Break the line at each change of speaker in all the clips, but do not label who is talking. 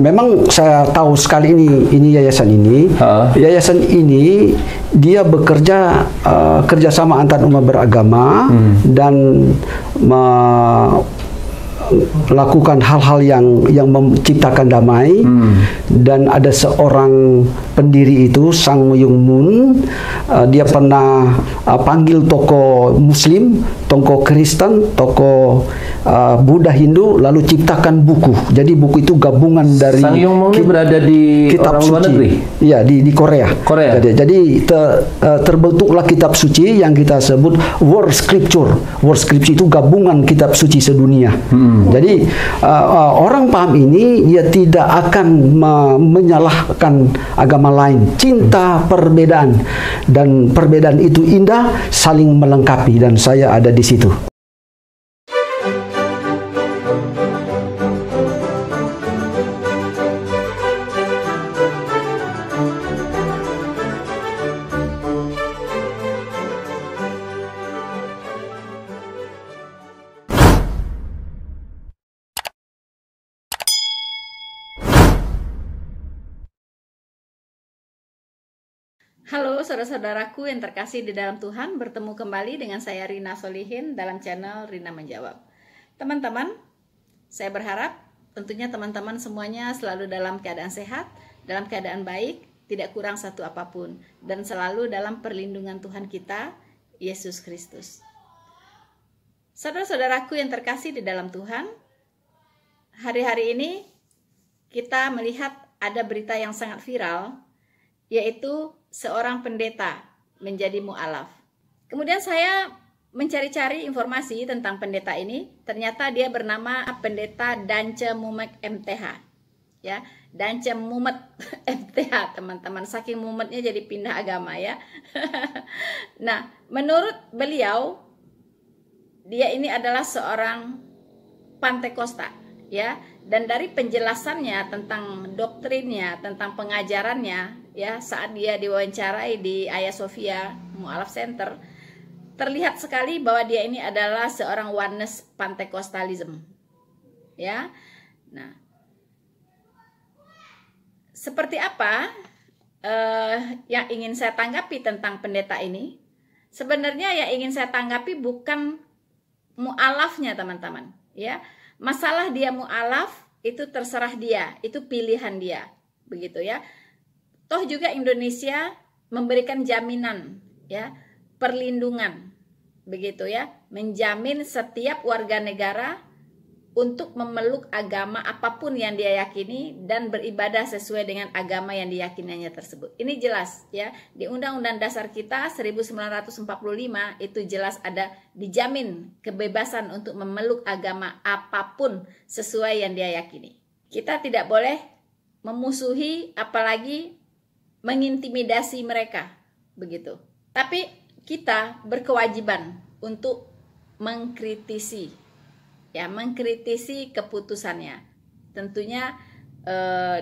memang saya tahu sekali ini yayasan ini. Yayasan ini dia bekerja kerjasama antar umat beragama dan melakukan hal-hal yang menciptakan damai. Dan ada seorang pendiri itu, Sang Myung Moon, dia pernah panggil tokoh Muslim, tokoh Kristen, tokoh Buddha, Hindu, lalu ciptakan buku. Jadi buku itu gabungan dari
Sang Myung Moon ini berada di
kitab
luar
suci.
negeri.
Iya, di Korea. Jadi terbentuklah kitab suci yang kita sebut World Scripture. World Scripture itu gabungan kitab suci sedunia. Jadi orang paham ini, dia tidak akan menyalahkan agama lain. Cinta perbedaan, dan perbedaan itu indah, saling melengkapi, dan saya ada di situ.
Halo saudara-saudaraku yang terkasih di dalam Tuhan, bertemu kembali dengan saya Rina Solihin dalam channel Rina Menjawab. Teman-teman, saya berharap tentunya teman-teman semuanya selalu dalam keadaan sehat, dalam keadaan baik, tidak kurang satu apapun, dan selalu dalam perlindungan Tuhan kita, Yesus Kristus. Saudara-saudaraku yang terkasih di dalam Tuhan, hari-hari ini kita melihat ada berita yang sangat viral, yaitu seorang pendeta menjadi mu'alaf. Kemudian saya mencari-cari informasi tentang pendeta ini. Ternyata dia bernama Pendeta Dance Mumet MTH. Ya, Dance Mumet MTH, teman-teman. Saking mumetnya jadi pindah agama ya. Nah, menurut beliau, dia ini adalah seorang Pantekosta, ya. Dan dari penjelasannya tentang doktrinnya, tentang pengajarannya, ya, saat dia diwawancarai di Hagia Sophia Mu'alaf Center, terlihat sekali bahwa dia ini adalah seorang oneness Pantekostalism, ya. Nah, seperti apa yang ingin saya tanggapi tentang pendeta ini? Sebenarnya yang ingin saya tanggapi bukan mu'alafnya, teman-teman, ya. Masalah dia mu'alaf itu terserah dia, itu pilihan dia, begitu ya. Toh juga Indonesia memberikan jaminan, ya, perlindungan, begitu ya, menjamin setiap warga negara untuk memeluk agama apapun yang dia yakini dan beribadah sesuai dengan agama yang diyakininya tersebut. Ini jelas ya, di Undang-Undang Dasar kita 1945 itu jelas ada dijamin kebebasan untuk memeluk agama apapun sesuai yang dia yakini. Kita tidak boleh memusuhi apalagi mengintimidasi mereka, begitu. Tapi kita berkewajiban untuk mengkritisi, ya, mengkritisi keputusannya, tentunya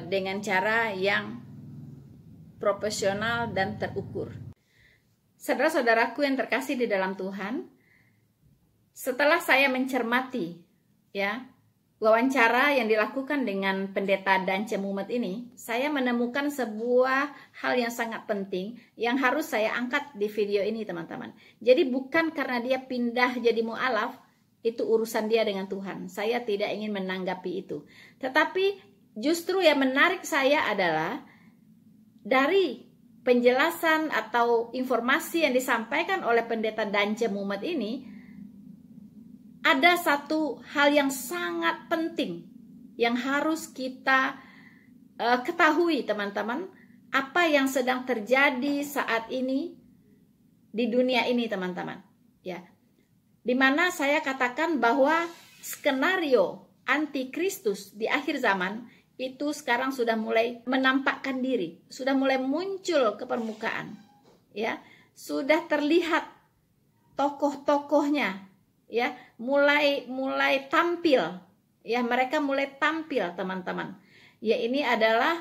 dengan cara yang profesional dan terukur. Saudara-saudaraku yang terkasih di dalam Tuhan, setelah saya mencermati, ya, wawancara yang dilakukan dengan pendeta Dance Mumet ini, saya menemukan sebuah hal yang sangat penting yang harus saya angkat di video ini, teman-teman. Jadi bukan karena dia pindah jadi mu'alaf, itu urusan dia dengan Tuhan. Saya tidak ingin menanggapi itu. Tetapi justru yang menarik saya adalah dari penjelasan atau informasi yang disampaikan oleh pendeta Dance Mumet ini, ada satu hal yang sangat penting yang harus kita ketahui, teman-teman. Apa yang sedang terjadi saat ini di dunia ini, teman-teman, ya. Dimana saya katakan bahwa skenario antikristus di akhir zaman itu sekarang sudah mulai menampakkan diri, sudah mulai muncul ke permukaan, ya, sudah terlihat tokoh-tokohnya, ya, mulai tampil, ya, mereka mulai tampil, teman-teman. Ya, ini adalah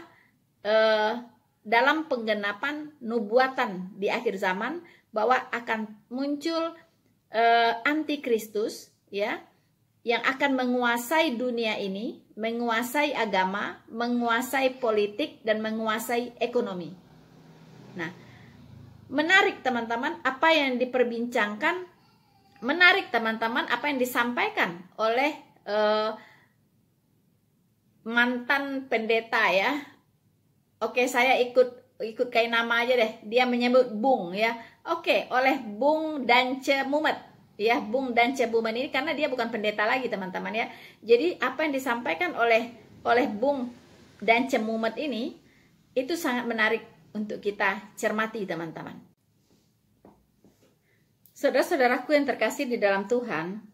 dalam penggenapan nubuatan di akhir zaman bahwa akan muncul antikristus, ya, yang akan menguasai dunia ini, menguasai agama, menguasai politik, dan menguasai ekonomi. Nah, menarik teman-teman apa yang diperbincangkan, menarik teman-teman apa yang disampaikan oleh mantan pendeta ya. Oke, saya ikut kayak nama aja deh. Dia menyebut Bung ya. Oke, oleh Bung Dance Mumet. Ya, Bung Dance Mumet ini karena dia bukan pendeta lagi teman-teman ya. Jadi apa yang disampaikan oleh Bung Dance Mumet ini itu sangat menarik untuk kita cermati teman-teman. Saudara-saudaraku yang terkasih di dalam Tuhan,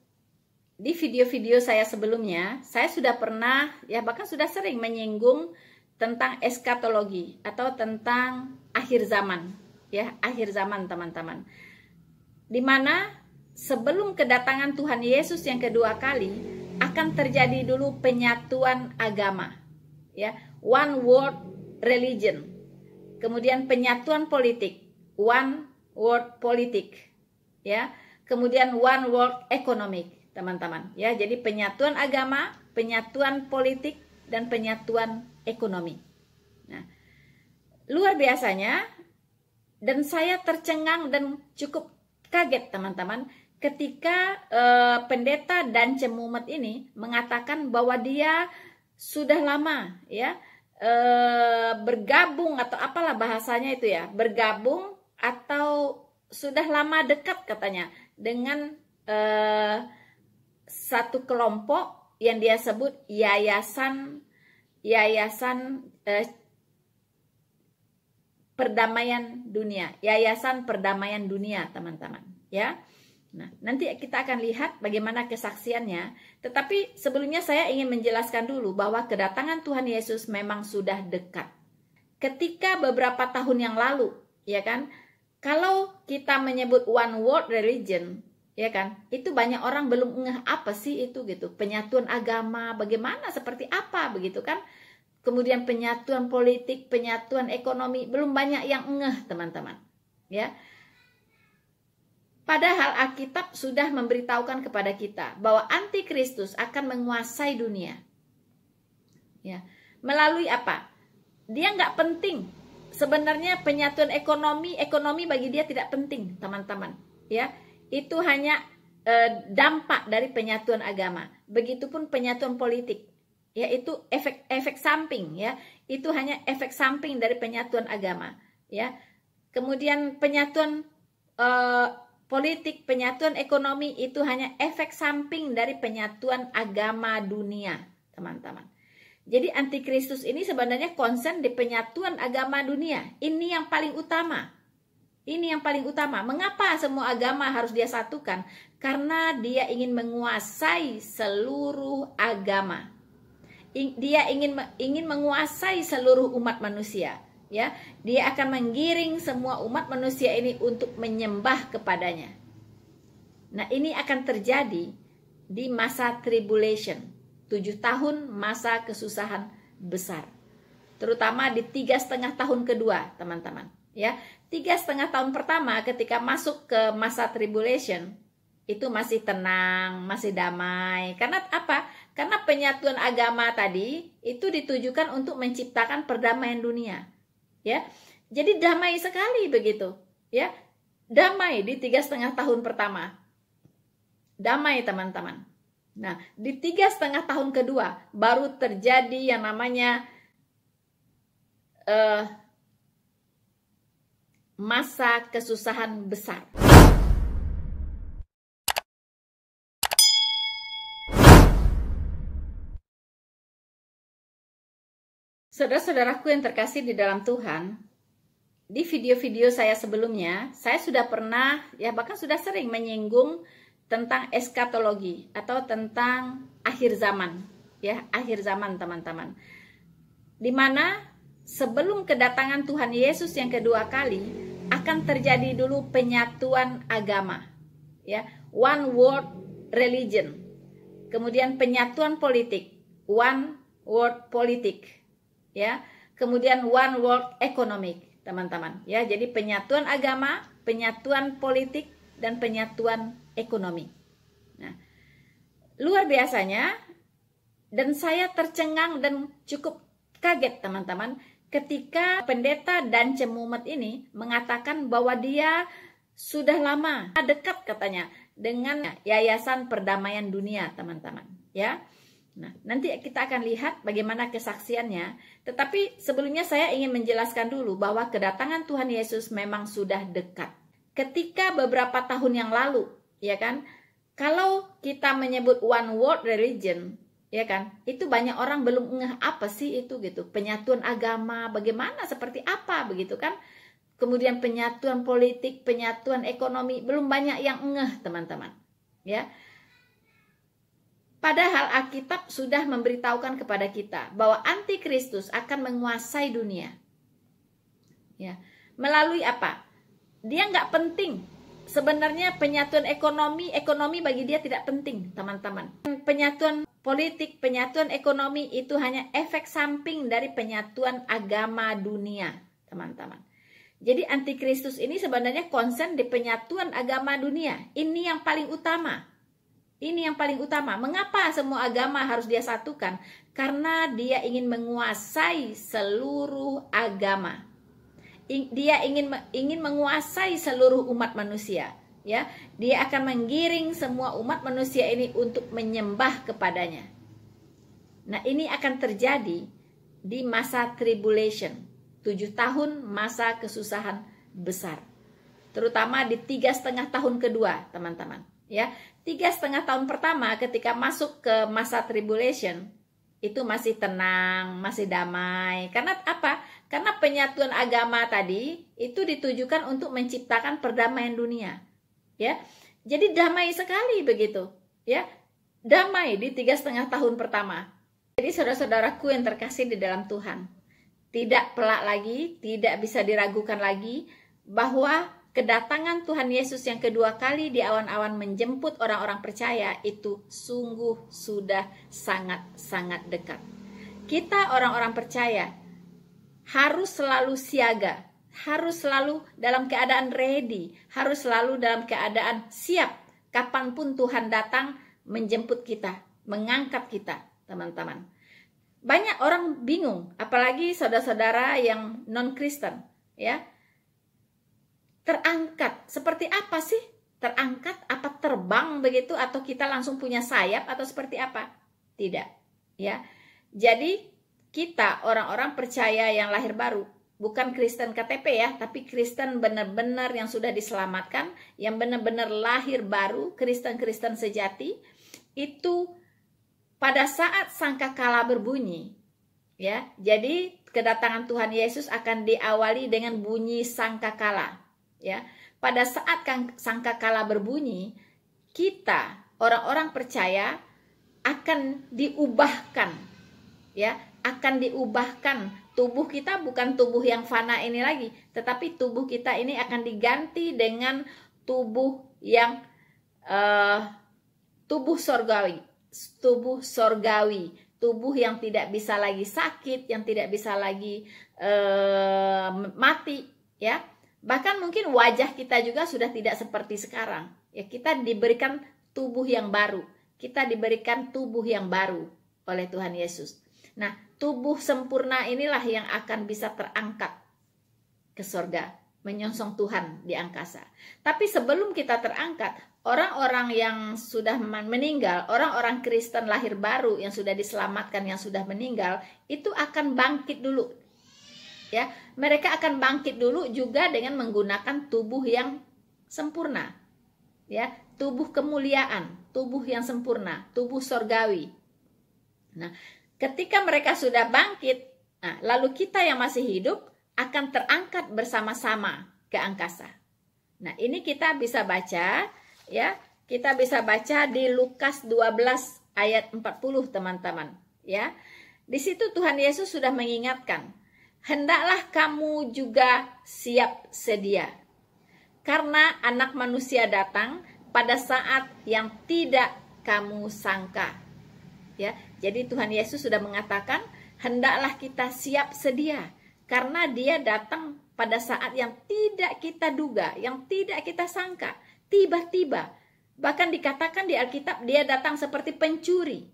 di video-video saya sebelumnya, saya sudah pernah ya bahkan sudah sering menyinggung tentang eskatologi atau tentang akhir zaman ya, akhir zaman teman-teman. Di mana sebelum kedatangan Tuhan Yesus yang kedua kali akan terjadi dulu penyatuan agama ya, one world religion. Kemudian penyatuan politik, one world politik ya. Kemudian one world economic, teman-teman ya. Jadi penyatuan agama, penyatuan politik, dan penyatuan ekonomi. Nah, luar biasanya, dan saya tercengang dan cukup kaget teman-teman ketika pendeta Dance Mumet ini mengatakan bahwa dia sudah lama ya bergabung atau apalah bahasanya itu ya, bergabung atau sudah lama dekat katanya dengan satu kelompok yang dia sebut yayasan perdamaian dunia, yayasan perdamaian dunia teman-teman ya. Nah, nanti kita akan lihat bagaimana kesaksiannya. Tetapi sebelumnya saya ingin menjelaskan dulu bahwa kedatangan Tuhan Yesus memang sudah dekat. Ketika beberapa tahun yang lalu, ya kan, kalau kita menyebut one world religion, ya kan, itu banyak orang belum ngeh apa sih itu gitu. Penyatuan agama, bagaimana, seperti apa begitu kan. Kemudian penyatuan politik, penyatuan ekonomi, belum banyak yang ngeh teman-teman. Ya. Padahal Alkitab sudah memberitahukan kepada kita bahwa antikristus akan menguasai dunia. Ya, melalui apa? Dia nggak penting. Sebenarnya penyatuan ekonomi bagi dia tidak penting, teman-teman. Ya, itu hanya dampak dari penyatuan agama. Begitupun penyatuan politik. Ya, itu efek samping. Ya, itu hanya efek samping dari penyatuan agama. Ya, kemudian penyatuan politik, penyatuan ekonomi itu hanya efek samping dari penyatuan agama dunia, teman-teman. Jadi antikristus ini sebenarnya concern di penyatuan agama dunia. Ini yang paling utama. Ini yang paling utama. Mengapa semua agama harus dia satukan? Karena dia ingin menguasai seluruh agama. Dia ingin menguasai seluruh umat manusia. Ya, dia akan menggiring semua umat manusia ini untuk menyembah kepadanya. Nah, ini akan terjadi di masa tribulation, 7 tahun masa kesusahan besar, terutama di 3,5 tahun kedua, teman-teman. Ya, 3,5 tahun pertama ketika masuk ke masa tribulation itu masih tenang, masih damai. Karena apa? Karena penyatuan agama tadi itu ditujukan untuk menciptakan perdamaian dunia. Ya, jadi damai sekali begitu, ya, damai di 3,5 tahun pertama, damai teman-teman. Nah, di 3,5 tahun kedua baru terjadi yang namanya masa kesusahan besar. Saudara-saudaraku yang terkasih di dalam Tuhan, di video-video saya sebelumnya, saya sudah pernah, ya bahkan sudah sering menyinggung tentang eskatologi atau tentang akhir zaman, ya, akhir zaman teman-teman. Dimana sebelum kedatangan Tuhan Yesus yang kedua kali, akan terjadi dulu penyatuan agama, ya, one world religion. Kemudian penyatuan politik, one world politik. Ya, kemudian one world economic, teman-teman. Ya, jadi penyatuan agama, penyatuan politik, dan penyatuan ekonomi. Nah, luar biasanya, dan saya tercengang dan cukup kaget teman-teman ketika pendeta Dan Cemumet ini mengatakan bahwa dia sudah lama dekat katanya dengan Yayasan Perdamaian Dunia, teman-teman, ya. Nah, nanti kita akan lihat bagaimana kesaksiannya. Tetapi sebelumnya saya ingin menjelaskan dulu bahwa kedatangan Tuhan Yesus memang sudah dekat. Ketika beberapa tahun yang lalu, ya kan, kalau kita menyebut one world religion, ya kan, itu banyak orang belum ngeh apa sih itu gitu. Penyatuan agama, bagaimana, seperti apa begitu kan. Kemudian penyatuan politik, penyatuan ekonomi, belum banyak yang ngeh, teman-teman, ya. Padahal Alkitab sudah memberitahukan kepada kita bahwa antikristus akan menguasai dunia. Ya, melalui apa? Dia nggak penting. Sebenarnya penyatuan ekonomi bagi dia tidak penting, teman-teman. Penyatuan politik, penyatuan ekonomi itu hanya efek samping dari penyatuan agama dunia, teman-teman. Jadi antikristus ini sebenarnya konsen di penyatuan agama dunia. Ini yang paling utama. Ini yang paling utama. Mengapa semua agama harus dia satukan? Karena dia ingin menguasai seluruh agama. Dia ingin menguasai seluruh umat manusia. Ya, dia akan menggiring semua umat manusia ini untuk menyembah kepadanya. Nah, ini akan terjadi di masa tribulation. 7 tahun masa kesusahan besar. Terutama di 3,5 tahun kedua, teman-teman. Ya, 3,5 tahun pertama ketika masuk ke masa tribulation itu masih tenang, masih damai. Karena apa? Karena penyatuan agama tadi itu ditujukan untuk menciptakan perdamaian dunia. Ya, jadi damai sekali begitu. Ya, damai di 3,5 tahun pertama. Jadi saudara-saudaraku yang terkasih di dalam Tuhan, tidak pelak lagi, tidak bisa diragukan lagi bahwa kedatangan Tuhan Yesus yang kedua kali di awan-awan menjemput orang-orang percaya itu sungguh sudah sangat-sangat dekat. Kita orang-orang percaya harus selalu siaga, harus selalu dalam keadaan ready, harus selalu dalam keadaan siap kapanpun Tuhan datang menjemput kita, mengangkat kita, teman-teman. Banyak orang bingung, apalagi saudara-saudara yang non-Kristen, ya. Terangkat seperti apa sih? Terangkat apa terbang begitu, atau kita langsung punya sayap, atau seperti apa? Tidak, ya. Jadi kita orang-orang percaya yang lahir baru, bukan Kristen KTP ya, tapi Kristen benar-benar yang sudah diselamatkan, yang benar-benar lahir baru, Kristen-Kristen sejati, itu pada saat sangkakala berbunyi, ya. Jadi kedatangan Tuhan Yesus akan diawali dengan bunyi sangkakala. Ya, pada saat sangkakala berbunyi, kita orang-orang percaya akan diubahkan, ya, akan diubahkan. Tubuh kita bukan tubuh yang fana ini lagi, tetapi tubuh kita ini akan diganti dengan tubuh yang tubuh sorgawi, tubuh yang tidak bisa lagi sakit, yang tidak bisa lagi mati, ya. Bahkan mungkin wajah kita juga sudah tidak seperti sekarang. Ya, kita diberikan tubuh yang baru. Kita diberikan tubuh yang baru oleh Tuhan Yesus. Nah, tubuh sempurna inilah yang akan bisa terangkat ke surga, menyongsong Tuhan di angkasa. Tapi sebelum kita terangkat, orang-orang yang sudah meninggal, orang-orang Kristen lahir baru yang sudah diselamatkan, yang sudah meninggal, itu akan bangkit dulu. Ya, mereka akan bangkit dulu juga dengan menggunakan tubuh yang sempurna. Ya, tubuh kemuliaan, tubuh yang sempurna, tubuh sorgawi. Nah, ketika mereka sudah bangkit, nah, lalu kita yang masih hidup akan terangkat bersama-sama ke angkasa. Nah, ini kita bisa baca, ya, kita bisa baca di Lukas 12 ayat 40, teman-teman, ya. Di situ Tuhan Yesus sudah mengingatkan, hendaklah kamu juga siap sedia, karena Anak Manusia datang pada saat yang tidak kamu sangka. Ya, jadi Tuhan Yesus sudah mengatakan, hendaklah kita siap sedia, karena Dia datang pada saat yang tidak kita duga, yang tidak kita sangka. Tiba-tiba Bahkan dikatakan di Alkitab dia datang seperti pencuri.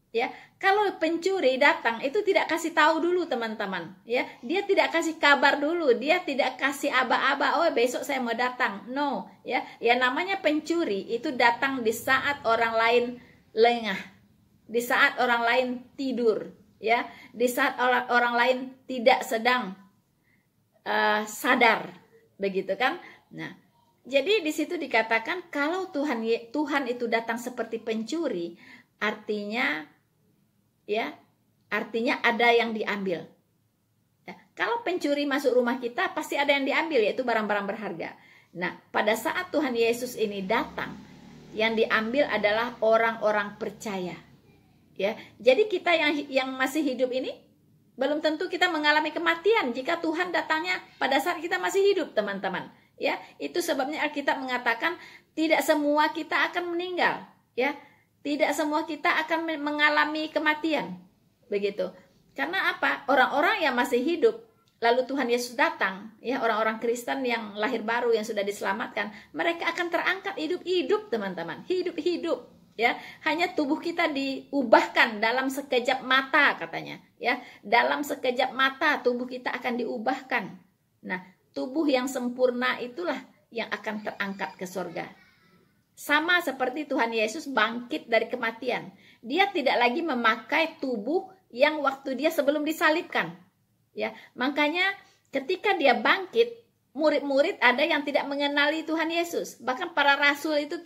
Ya, kalau pencuri datang itu tidak kasih tahu dulu teman-teman, ya. Dia tidak kasih kabar dulu, dia tidak kasih aba-aba, oh besok saya mau datang. No, ya. Ya namanya pencuri itu datang di saat orang lain lengah, di saat orang lain tidur, ya, di saat orang lain tidak sedang sadar, begitu kan? Nah, jadi di situ dikatakan kalau Tuhan itu datang seperti pencuri, artinya ya, artinya ada yang diambil. Ya, kalau pencuri masuk rumah kita pasti ada yang diambil, yaitu barang-barang berharga. Nah, pada saat Tuhan Yesus ini datang, yang diambil adalah orang-orang percaya. Ya, jadi kita yang masih hidup ini belum tentu kita mengalami kematian jika Tuhan datangnya pada saat kita masih hidup, teman-teman. Ya, itu sebabnya Alkitab mengatakan tidak semua kita akan meninggal, ya. Tidak semua kita akan mengalami kematian. Begitu. Karena apa? Orang-orang yang masih hidup lalu Tuhan Yesus datang, ya, orang-orang Kristen yang lahir baru yang sudah diselamatkan, mereka akan terangkat hidup-hidup, teman-teman. Hidup-hidup, ya. Hanya tubuh kita diubahkan dalam sekejap mata, katanya, ya. Dalam sekejap mata tubuh kita akan diubahkan. Nah, tubuh yang sempurna itulah yang akan terangkat ke surga. Sama seperti Tuhan Yesus bangkit dari kematian. Dia tidak lagi memakai tubuh yang waktu dia sebelum disalibkan. Ya, makanya ketika dia bangkit, murid-murid ada yang tidak mengenali Tuhan Yesus. Bahkan para rasul itu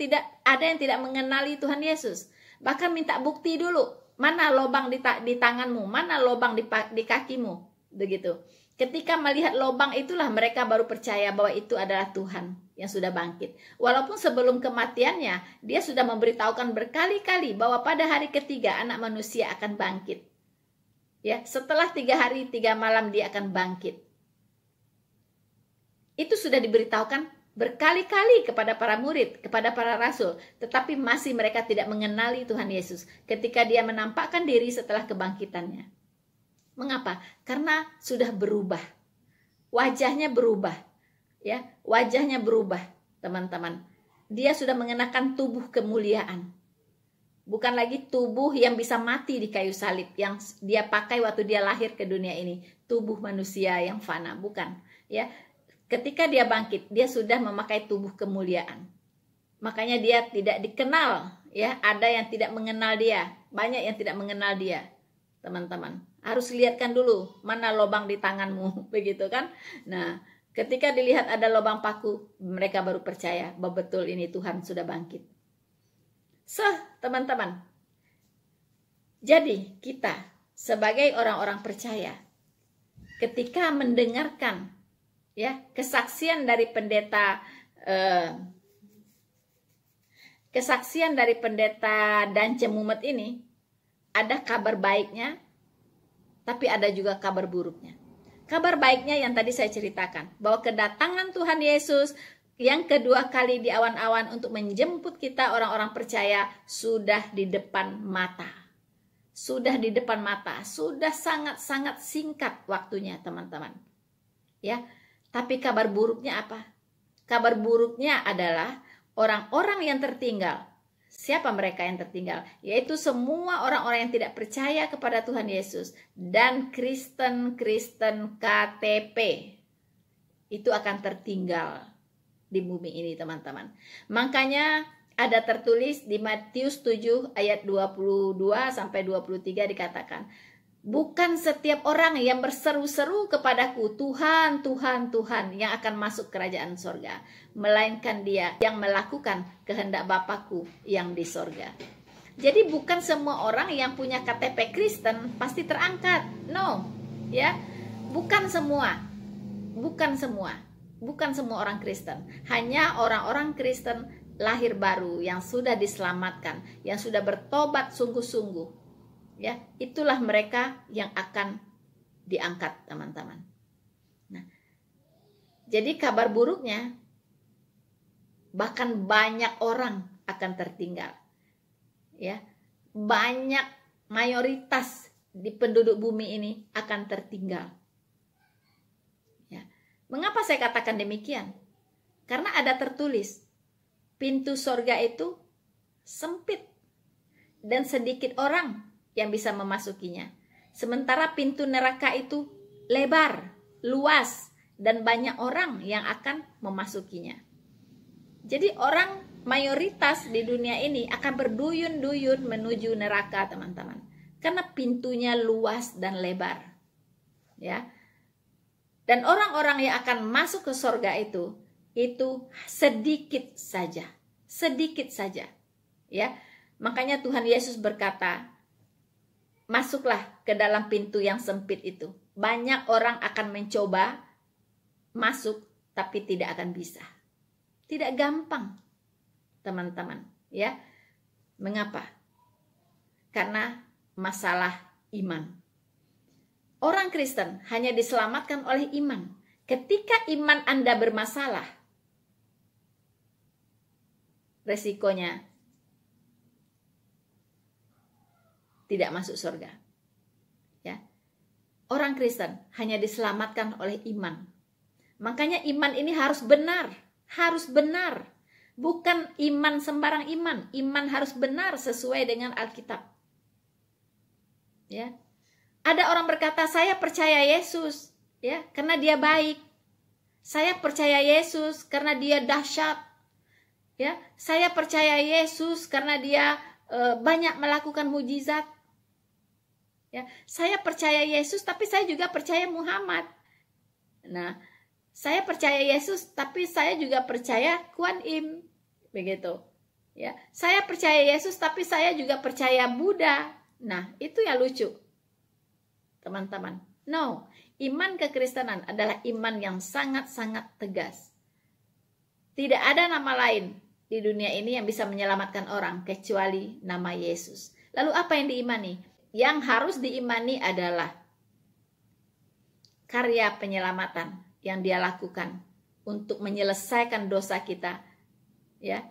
ada yang tidak mengenali Tuhan Yesus. Bahkan minta bukti dulu. Mana lubang di tanganmu, mana lubang di kakimu. Begitu. Ketika melihat lubang itulah mereka baru percaya bahwa itu adalah Tuhan yang sudah bangkit. Walaupun sebelum kematiannya dia sudah memberitahukan berkali-kali bahwa pada hari ketiga anak manusia akan bangkit. Ya, setelah 3 hari 3 malam dia akan bangkit. Itu sudah diberitahukan berkali-kali kepada para murid, kepada para rasul, tetapi masih mereka tidak mengenali Tuhan Yesus ketika dia menampakkan diri setelah kebangkitannya. Mengapa? Karena sudah berubah. Wajahnya berubah. Ya, wajahnya berubah, teman-teman. Dia sudah mengenakan tubuh kemuliaan. Bukan lagi tubuh yang bisa mati di kayu salib yang dia pakai waktu dia lahir ke dunia ini, tubuh manusia yang fana, bukan, ya. Ketika dia bangkit, dia sudah memakai tubuh kemuliaan. Makanya dia tidak dikenal, ya. Ada yang tidak mengenal dia, banyak yang tidak mengenal dia. Teman-teman, harus lihatkan dulu mana lubang di tanganmu, begitu kan? Nah, ketika dilihat ada lubang paku, mereka baru percaya bahwa betul ini Tuhan sudah bangkit. Teman-teman, jadi kita sebagai orang-orang percaya, ketika mendengarkan, ya, kesaksian dari pendeta dan Cemumet ini, ada kabar baiknya, tapi ada juga kabar buruknya. Kabar baiknya yang tadi saya ceritakan, bahwa kedatangan Tuhan Yesus yang kedua kali di awan-awan untuk menjemput kita orang-orang percaya sudah di depan mata. Sudah di depan mata, sudah sangat-sangat singkat waktunya, teman-teman. Ya, tapi kabar buruknya apa? Kabar buruknya adalah orang-orang yang tertinggal. Siapa mereka yang tertinggal? Yaitu semua orang-orang yang tidak percaya kepada Tuhan Yesus dan Kristen-Kristen KTP. Itu akan tertinggal di bumi ini, teman-teman. Makanya ada tertulis di Matius 7 ayat 22 sampai 23 dikatakan, bukan setiap orang yang berseru-seru kepadaku, Tuhan, Tuhan, Tuhan, yang akan masuk kerajaan sorga, melainkan dia yang melakukan kehendak Bapakku yang di sorga. Jadi bukan semua orang yang punya KTP Kristen pasti terangkat. No, ya, bukan semua. Bukan semua orang Kristen. Hanya orang-orang Kristen lahir baru yang sudah diselamatkan, yang sudah bertobat sungguh-sungguh. Ya, itulah mereka yang akan diangkat, teman-teman. Nah, jadi kabar buruknya, bahkan banyak orang akan tertinggal. Ya, banyak mayoritas di penduduk bumi ini akan tertinggal. Ya, mengapa saya katakan demikian? Karena ada tertulis, pintu sorga itu sempit dan sedikit orang yang bisa memasukinya. Sementara pintu neraka itu lebar, luas, dan banyak orang yang akan memasukinya. Jadi orang mayoritas di dunia ini akan berduyun-duyun menuju neraka, teman-teman. Karena pintunya luas dan lebar. Ya. Dan orang-orang yang akan masuk ke surga itu sedikit saja. Sedikit saja. Ya. Makanya Tuhan Yesus berkata, masuklah ke dalam pintu yang sempit itu. Banyak orang akan mencoba masuk, tapi tidak akan bisa. Tidak gampang, teman-teman. Ya, mengapa? Karena masalah iman. Orang Kristen hanya diselamatkan oleh iman. Ketika iman Anda bermasalah, resikonya tidak masuk surga. Ya. Orang Kristen hanya diselamatkan oleh iman. Makanya iman ini harus benar, harus benar. Bukan iman sembarang iman. Iman harus benar sesuai dengan Alkitab. Ya. Ada orang berkata, saya percaya Yesus, ya, karena dia baik. Saya percaya Yesus karena dia dahsyat. Ya, saya percaya Yesus karena dia banyak melakukan mujizat. Ya, saya percaya Yesus tapi saya juga percaya Muhammad. Nah, saya percaya Yesus tapi saya juga percaya Kuan Im. Begitu. Ya, saya percaya Yesus tapi saya juga percaya Buddha. Nah, itu yang lucu. Teman-teman. No, iman kekristenan adalah iman yang sangat-sangat tegas. Tidak ada nama lain di dunia ini yang bisa menyelamatkan orang kecuali nama Yesus. Lalu apa yang diimani? Yang harus diimani adalah karya penyelamatan yang dia lakukan untuk menyelesaikan dosa kita, ya,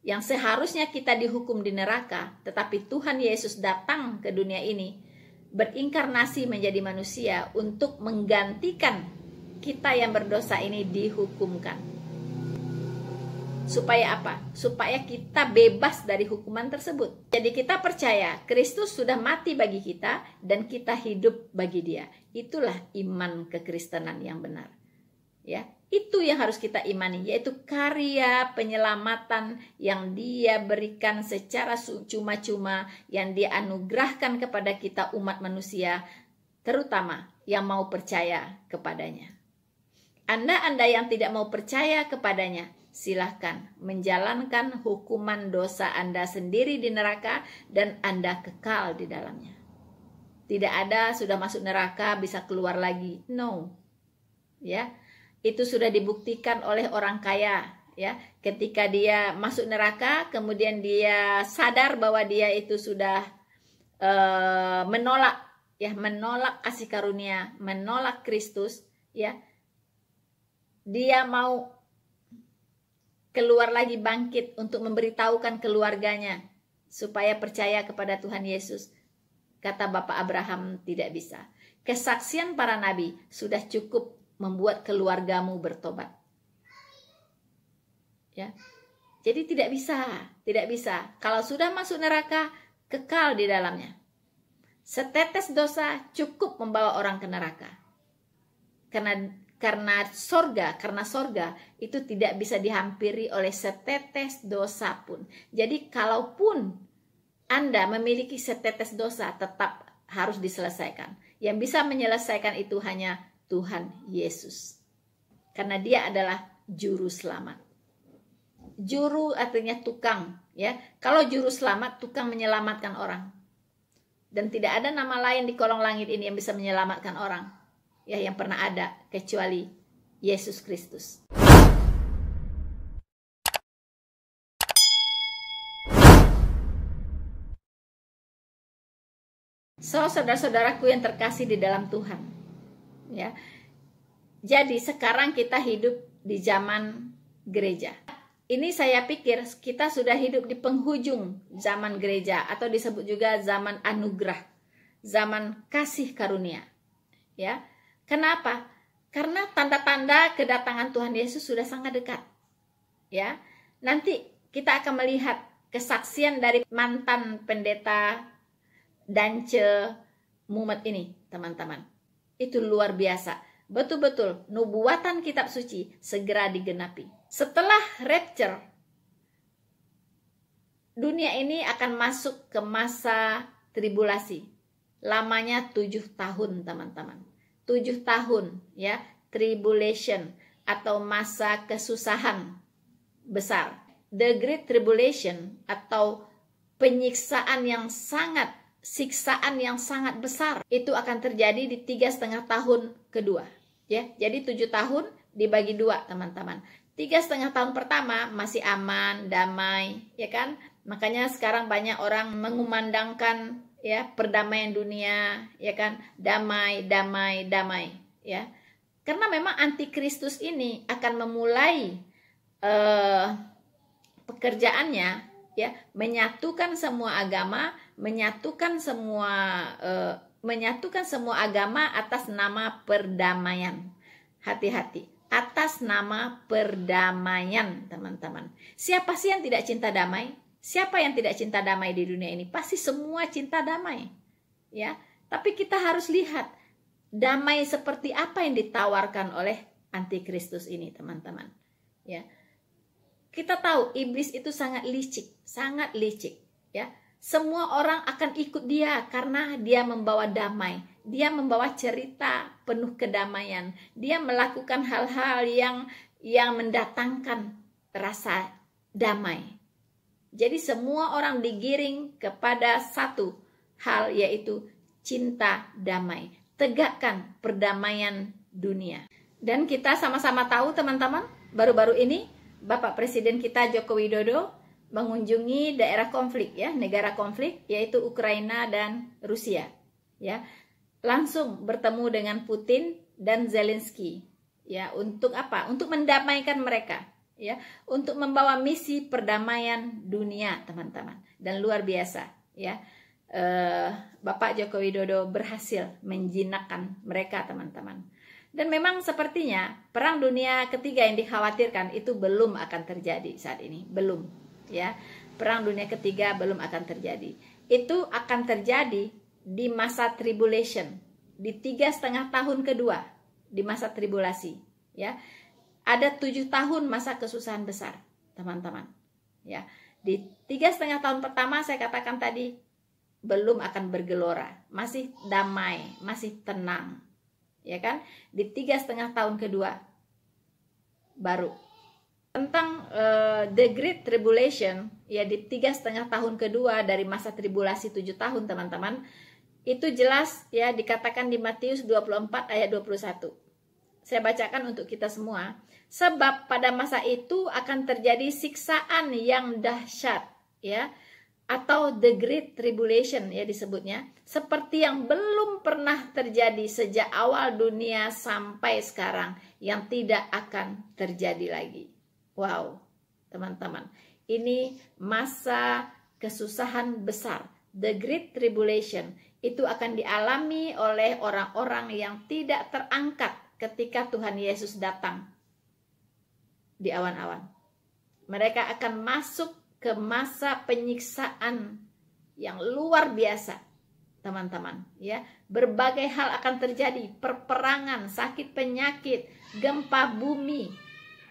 yang seharusnya kita dihukum di neraka, tetapi Tuhan Yesus datang ke dunia ini, berinkarnasi menjadi manusia untuk menggantikan kita yang berdosa ini dihukumkan. Supaya apa? Supaya kita bebas dari hukuman tersebut. Jadi kita percaya Kristus sudah mati bagi kita dan kita hidup bagi Dia. Itulah iman kekristenan yang benar. Ya, itu yang harus kita imani, yaitu karya penyelamatan yang Dia berikan secara cuma-cuma, yang Dia anugerahkan kepada kita umat manusia, terutama yang mau percaya kepadanya. Anda yang tidak mau percaya kepadanya, silahkan menjalankan hukuman dosa Anda sendiri di neraka dan Anda kekal di dalamnya. Tidak ada sudah masuk neraka bisa keluar lagi. No. Ya. Itu sudah dibuktikan oleh orang kaya, ya. Ketika dia masuk neraka, kemudian dia sadar bahwa dia itu sudah menolak kasih karunia, menolak Kristus, ya. Dia mau keluar lagi bangkit untuk memberitahukan keluarganya supaya percaya kepada Tuhan Yesus. Kata Bapak Abraham, tidak bisa. Kesaksian para nabi sudah cukup membuat keluargamu bertobat. Ya. Jadi tidak bisa. Kalau sudah masuk neraka, kekal di dalamnya. Setetes dosa cukup membawa orang ke neraka. Karena sorga itu tidak bisa dihampiri oleh setetes dosa pun. Jadi kalaupun Anda memiliki setetes dosa, tetap harus diselesaikan. Yang bisa menyelesaikan itu hanya Tuhan Yesus. Karena Dia adalah juru selamat. Juru artinya tukang, ya. Kalau juru selamat, tukang menyelamatkan orang. Dan tidak ada nama lain di kolong langit ini yang bisa menyelamatkan orang, ya, yang pernah ada kecuali Yesus Kristus. So, saudara-saudaraku yang terkasih di dalam Tuhan, ya. Jadi sekarang kita hidup di zaman gereja. Ini saya pikir kita sudah hidup di penghujung zaman gereja, atau disebut juga zaman anugerah, zaman kasih karunia. Ya, kenapa? Karena tanda-tanda kedatangan Tuhan Yesus sudah sangat dekat. Ya, nanti kita akan melihat kesaksian dari mantan pendeta Dance Mumet ini, teman-teman. Itu luar biasa. Betul-betul nubuatan kitab suci segera digenapi. Setelah rapture, dunia ini akan masuk ke masa tribulasi. Lamanya 7 tahun, teman-teman. 7 tahun, ya, tribulation atau masa kesusahan besar. The Great Tribulation atau penyiksaan yang sangat, siksaan yang sangat besar itu akan terjadi di 3,5 tahun kedua, ya. Jadi 7 tahun dibagi 2, teman-teman. 3,5 tahun pertama masih aman, damai, ya kan? Makanya sekarang banyak orang mengumandangkan, ya, perdamaian dunia, ya kan? Damai, damai, damai, ya. Karena memang antikristus ini akan memulai pekerjaannya, ya, menyatukan semua agama, menyatukan semua agama atas nama perdamaian. Hati-hati, atas nama perdamaian, teman-teman. Siapa sih yang tidak cinta damai? Siapa yang tidak cinta damai di dunia ini? Pasti semua cinta damai, ya. Tapi kita harus lihat damai seperti apa yang ditawarkan oleh antikristus ini, teman-teman, ya. Kita tahu iblis itu sangat licik, ya. Semua orang akan ikut dia karena dia membawa damai. Dia membawa cerita penuh kedamaian. Dia melakukan hal-hal yang mendatangkan rasa damai. Jadi semua orang digiring kepada satu hal, yaitu cinta damai. Tegakkan perdamaian dunia. Dan kita sama-sama tahu, teman-teman, baru-baru ini Bapak Presiden kita Joko Widodo mengunjungi daerah konflik, ya, negara konflik, yaitu Ukraina dan Rusia, ya. Langsung bertemu dengan Putin dan Zelensky, ya. Untuk apa? Untuk mendamaikan mereka, ya, untuk membawa misi perdamaian dunia, teman-teman. Dan luar biasa, ya, Bapak Joko Widodo berhasil menjinakkan mereka, teman-teman. Dan memang sepertinya perang dunia ketiga yang dikhawatirkan itu belum akan terjadi saat ini, belum, ya. Perang dunia ketiga belum akan terjadi. Itu akan terjadi di masa tribulation, di 3,5 tahun kedua, di masa tribulasi, ya. Ada 7 tahun masa kesusahan besar, teman-teman, ya. Di 3,5 tahun pertama saya katakan tadi belum akan bergelora, masih damai, masih tenang, ya kan. Di 3,5 tahun kedua baru tentang the Great Tribulation, ya, di 3,5 tahun kedua dari masa tribulasi 7 tahun, teman-teman. Itu jelas, ya, dikatakan di Matius 24 ayat 21. Saya bacakan untuk kita semua. Sebab pada masa itu akan terjadi siksaan yang dahsyat, ya, atau the Great Tribulation, ya, disebutnya, seperti yang belum pernah terjadi sejak awal dunia sampai sekarang, yang tidak akan terjadi lagi. Wow, teman-teman, ini masa kesusahan besar, the Great Tribulation. Itu akan dialami oleh orang-orang yang tidak terangkat ketika Tuhan Yesus datang di awan-awan. Mereka akan masuk ke masa penyiksaan yang luar biasa, teman-teman, ya. Berbagai hal akan terjadi, perperangan, sakit penyakit, gempa bumi,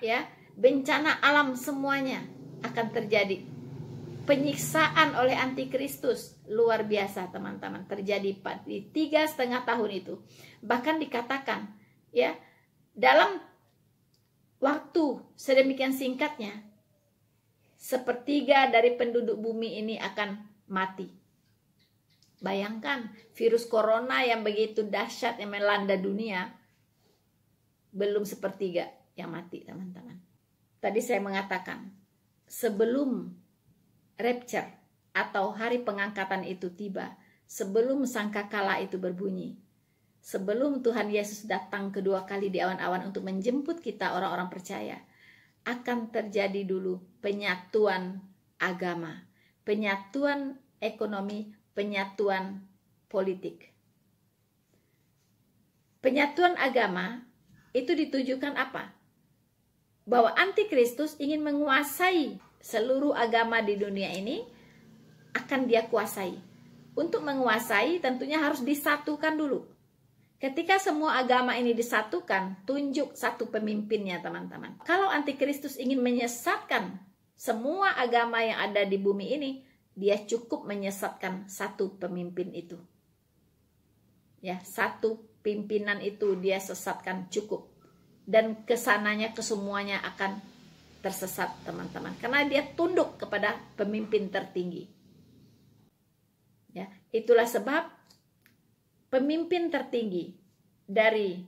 ya, bencana alam, semuanya akan terjadi. Penyiksaan oleh antikristus luar biasa, teman-teman, terjadi di 3,5 tahun itu. Bahkan dikatakan, ya, dalam waktu sedemikian singkatnya, 1/3 dari penduduk bumi ini akan mati. Bayangkan, virus corona yang begitu dahsyat yang melanda dunia, belum 1/3 yang mati, teman-teman. Tadi saya mengatakan, sebelum rapture atau hari pengangkatan itu tiba, sebelum sangkakala itu berbunyi, sebelum Tuhan Yesus datang kedua kali di awan-awan untuk menjemput kita orang-orang percaya, akan terjadi dulu penyatuan agama, penyatuan ekonomi, penyatuan politik. Penyatuan agama itu ditujukan apa? Bahwa antikristus ingin menguasai seluruh agama di dunia ini akan dia kuasai. Untuk menguasai tentunya harus disatukan dulu. Ketika semua agama ini disatukan, tunjuk satu pemimpinnya, teman-teman. Kalau antikristus ingin menyesatkan semua agama yang ada di bumi ini, dia cukup menyesatkan satu pemimpin itu. Ya, satu pimpinan itu dia sesatkan cukup. Dan kesananya kesemuanya akan tersesat, teman-teman. Karena dia tunduk kepada pemimpin tertinggi. Ya, itulah sebab pemimpin tertinggi dari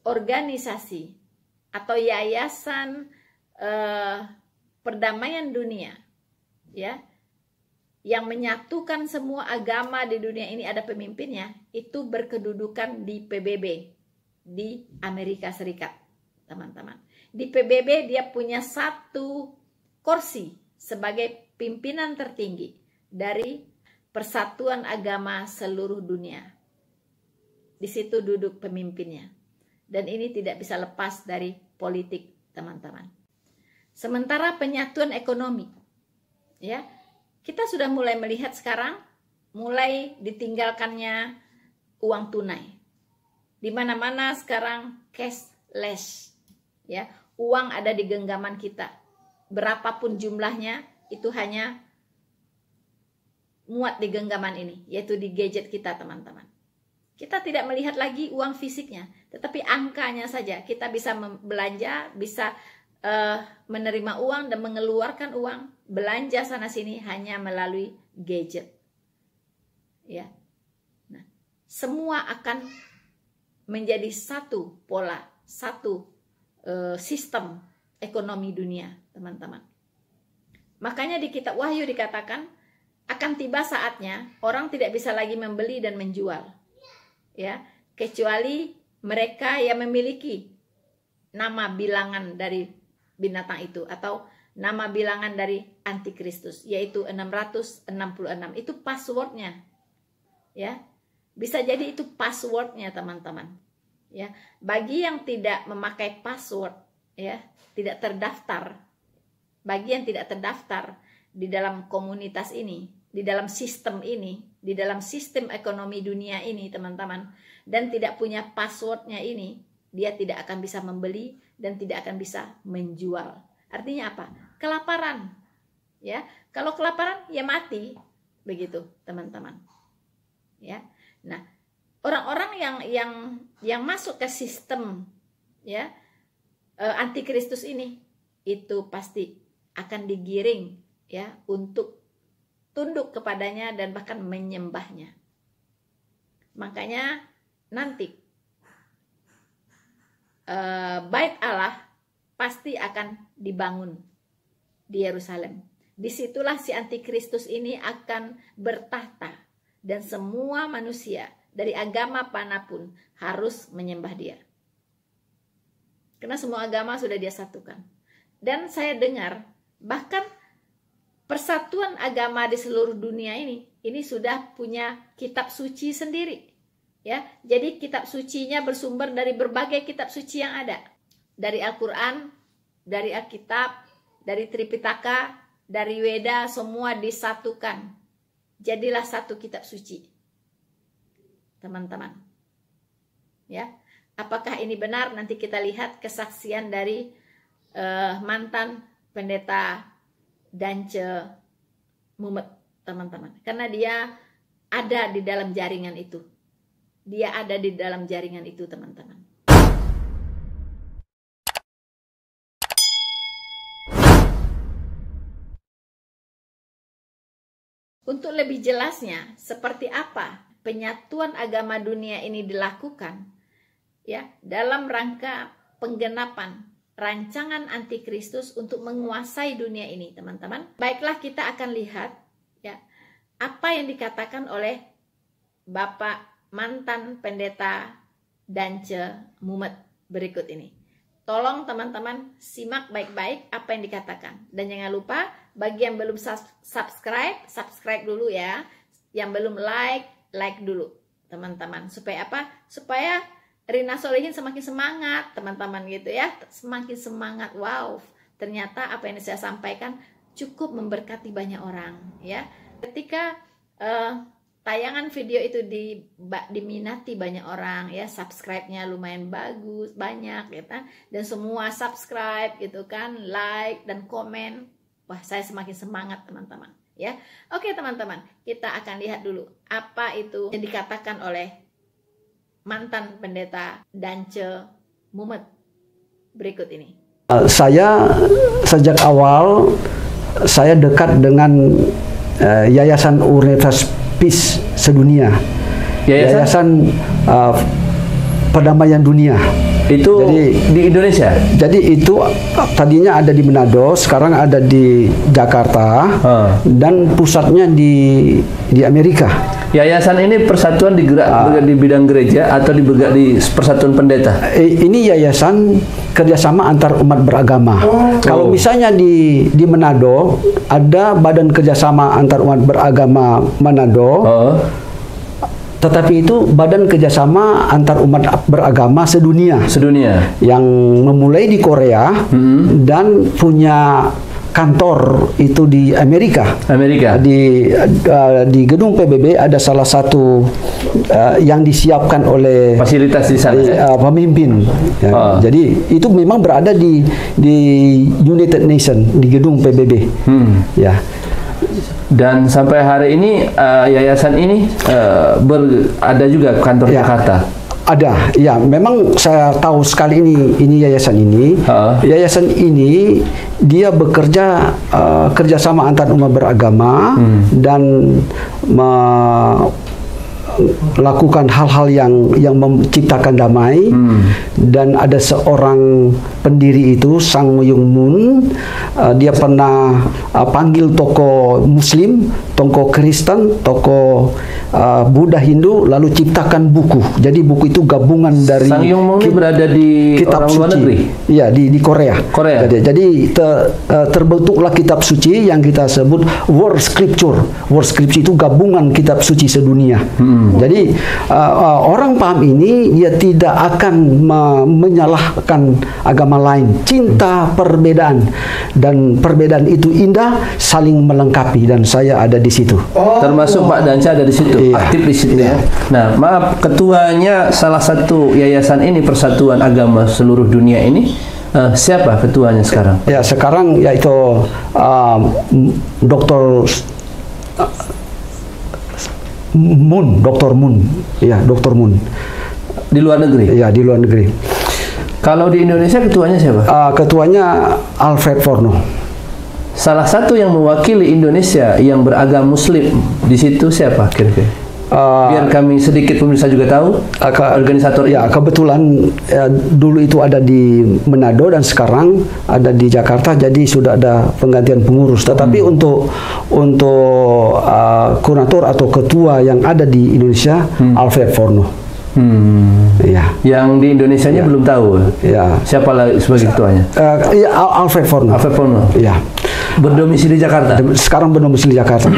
organisasi atau yayasan perdamaian dunia, ya, yang menyatukan semua agama di dunia ini ada pemimpinnya, itu berkedudukan di PBB di Amerika Serikat, teman-teman. Di PBB dia punya satu kursi sebagai pimpinan tertinggi dari Persatuan Agama seluruh dunia. Di situ duduk pemimpinnya. Dan ini tidak bisa lepas dari politik, teman-teman. Sementara penyatuan ekonomi, ya, kita sudah mulai melihat sekarang, mulai ditinggalkannya uang tunai. Di mana-mana sekarang cashless, ya, uang ada di genggaman kita. Berapapun jumlahnya, itu hanya muat di genggaman ini, yaitu di gadget kita, teman-teman. Kita tidak melihat lagi uang fisiknya, tetapi angkanya saja. Kita bisa belanja, bisa menerima uang dan mengeluarkan uang, belanja sana sini hanya melalui gadget. Ya, nah, semua akan menjadi satu pola, satu sistem ekonomi dunia, teman-teman. Makanya di kitab Wahyu dikatakan, akan tiba saatnya orang tidak bisa lagi membeli dan menjual, ya, kecuali mereka yang memiliki nama bilangan dari binatang itu atau nama bilangan dari antikristus, yaitu 666. Itu passwordnya, ya, bisa jadi itu passwordnya, teman-teman. Ya, bagi yang tidak memakai password, ya, tidak terdaftar, bagi yang tidak terdaftar di dalam komunitas ini, di dalam sistem ini, di dalam sistem ekonomi dunia ini, teman-teman, dan tidak punya passwordnya ini, dia tidak akan bisa membeli dan tidak akan bisa menjual. Artinya apa? Kelaparan. Ya, kalau kelaparan ya mati, begitu, teman-teman. Ya, nah, orang-orang yang masuk ke sistem, ya, antikristus ini, itu pasti akan digiring, ya, untuk tunduk kepadanya dan bahkan menyembahnya. Makanya nanti bait Allah pasti akan dibangun di Yerusalem. Disitulah si antikristus ini akan bertahta dan semua manusia dari agama manapun harus menyembah dia. Karena semua agama sudah dia satukan. Dan saya dengar bahkan persatuan agama di seluruh dunia ini sudah punya kitab suci sendiri, ya. Jadi kitab sucinya bersumber dari berbagai kitab suci yang ada, dari Al-Quran, dari Alkitab, dari Tripitaka, dari Weda, semua disatukan. Jadilah satu kitab suci, teman-teman. Ya, apakah ini benar? Nanti kita lihat kesaksian dari mantan pendeta Dance Mumet, teman-teman. Karena dia ada di dalam jaringan itu. Dia ada di dalam jaringan itu, teman-teman. Untuk lebih jelasnya, seperti apa penyatuan agama dunia ini dilakukan, ya, dalam rangka penggenapan rancangan antikristus untuk menguasai dunia ini, teman-teman. Baiklah, kita akan lihat, ya, apa yang dikatakan oleh Bapak mantan pendeta Dance Mumet berikut ini. Tolong teman-teman simak baik-baik apa yang dikatakan. Dan jangan lupa, bagi yang belum subscribe dulu ya. Yang belum like dulu, teman-teman. Supaya apa? Supaya Rina Solihin semakin semangat, teman-teman, gitu ya. Semakin semangat. Wow, ternyata apa yang saya sampaikan cukup memberkati banyak orang ya. Ketika tayangan video itu diminati banyak orang ya, subscribe-nya lumayan bagus, banyak ya kan, dan semua subscribe gitu kan, like dan komen, wah saya semakin semangat teman-teman ya. Oke teman-teman, kita akan lihat dulu apa itu yang dikatakan oleh mantan pendeta Dance Mumet berikut ini.
Saya sejak awal saya dekat dengan Yayasan Universitas Peace sedunia, Yayasan Perdamaian Dunia.
Itu jadi, di Indonesia?
Jadi itu tadinya ada di Manado, sekarang ada di Jakarta, dan pusatnya di Amerika.
Yayasan ini persatuan bergerak di bidang gereja atau bergerak di persatuan pendeta?
Ini yayasan kerjasama antar umat beragama. Kalau misalnya di Manado ada Badan Kerjasama Antar Umat Beragama Manado. Tetapi itu Badan Kerjasama Antar Umat Beragama sedunia. Yang memulai di Korea dan punya kantor itu di Amerika. Di gedung PBB ada salah satu yang disiapkan oleh
fasilitas di sana
pemimpin. Jadi itu memang berada di United Nations di gedung PBB. Ya.
Dan sampai hari ini yayasan ini ada juga kantor Jakarta.
Ada, ya. Memang saya tahu sekali ini yayasan ini. Yayasan ini dia bekerja kerjasama antar umat beragama dan melakukan hal-hal yang menciptakan damai. Dan ada seorang pendiri itu, Sang Myung Moon, dia pernah panggil tokoh Muslim, tokoh Kristen, tokoh Buddha, Hindu, lalu ciptakan buku. Jadi buku itu gabungan dari
Sang Myung Moon berada di
kitab
luar
suci.
Negeri?
Iya, di Korea. Jadi terbentuklah kitab suci yang kita sebut World Scripture. World Scripture itu gabungan kitab suci sedunia. Jadi orang paham ini, dia tidak akan menyalahkan agama lain. Cinta perbedaan, dan perbedaan itu indah, saling melengkapi, dan saya ada di situ.
Termasuk Pak Dance ada di situ, aktif di situ ya. Nah, maaf, ketuanya salah satu yayasan ini, Persatuan Agama Seluruh Dunia ini, siapa ketuanya sekarang?
Ya, sekarang yaitu Dr. Moon, Dr. Moon. Ya, Dr. Moon.
Di luar negeri?
Ya, di luar negeri.
Kalau di Indonesia ketuanya siapa?
Ketuanya Alfred Forno.
Salah satu yang mewakili Indonesia yang beragama Muslim di situ siapa kira-kira? Biar kami sedikit pemirsa juga tahu organisator.
Ya, kebetulan dulu itu ada di Manado dan sekarang ada di Jakarta, jadi sudah ada penggantian pengurus. Tetapi untuk kurator atau ketua yang ada di Indonesia, Alfred Forno. Ya.
Yang di Indonesianya belum tahu.
Ya.
Siapa lagi sebagai ketuanya?
Ya, Alfred Forno.
Alfred Forno.
Ya.
Berdomisili Jakarta.
Sekarang berdomisili Jakarta.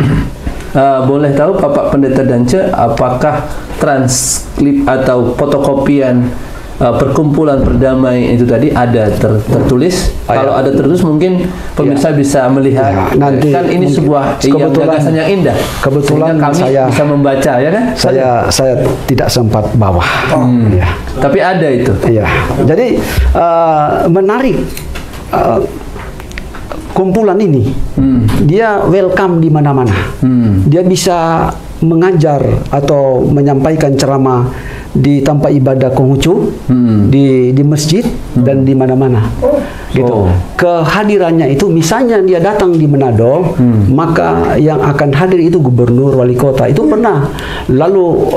Boleh tahu Bapak Pendeta Dance, apakah transkrip atau fotokopian perkumpulan perdamai itu tadi ada tertulis? Kalau ada tertulis mungkin pemirsa bisa melihat.
Nanti
kan ini sebuah gagasan yang indah.
Kebetulan
kami bisa membaca, ya kan?
Saya tidak sempat bawa. Ya.
Tapi ada itu.
Iya. Jadi menarik. Kumpulan ini, dia welcome di mana-mana. Dia bisa mengajar atau menyampaikan ceramah di tempat ibadah Konghucu, di masjid, dan di mana-mana. Gitu. Kehadirannya itu, misalnya dia datang di Manado, maka yang akan hadir itu gubernur, wali kota. Itu pernah. Lalu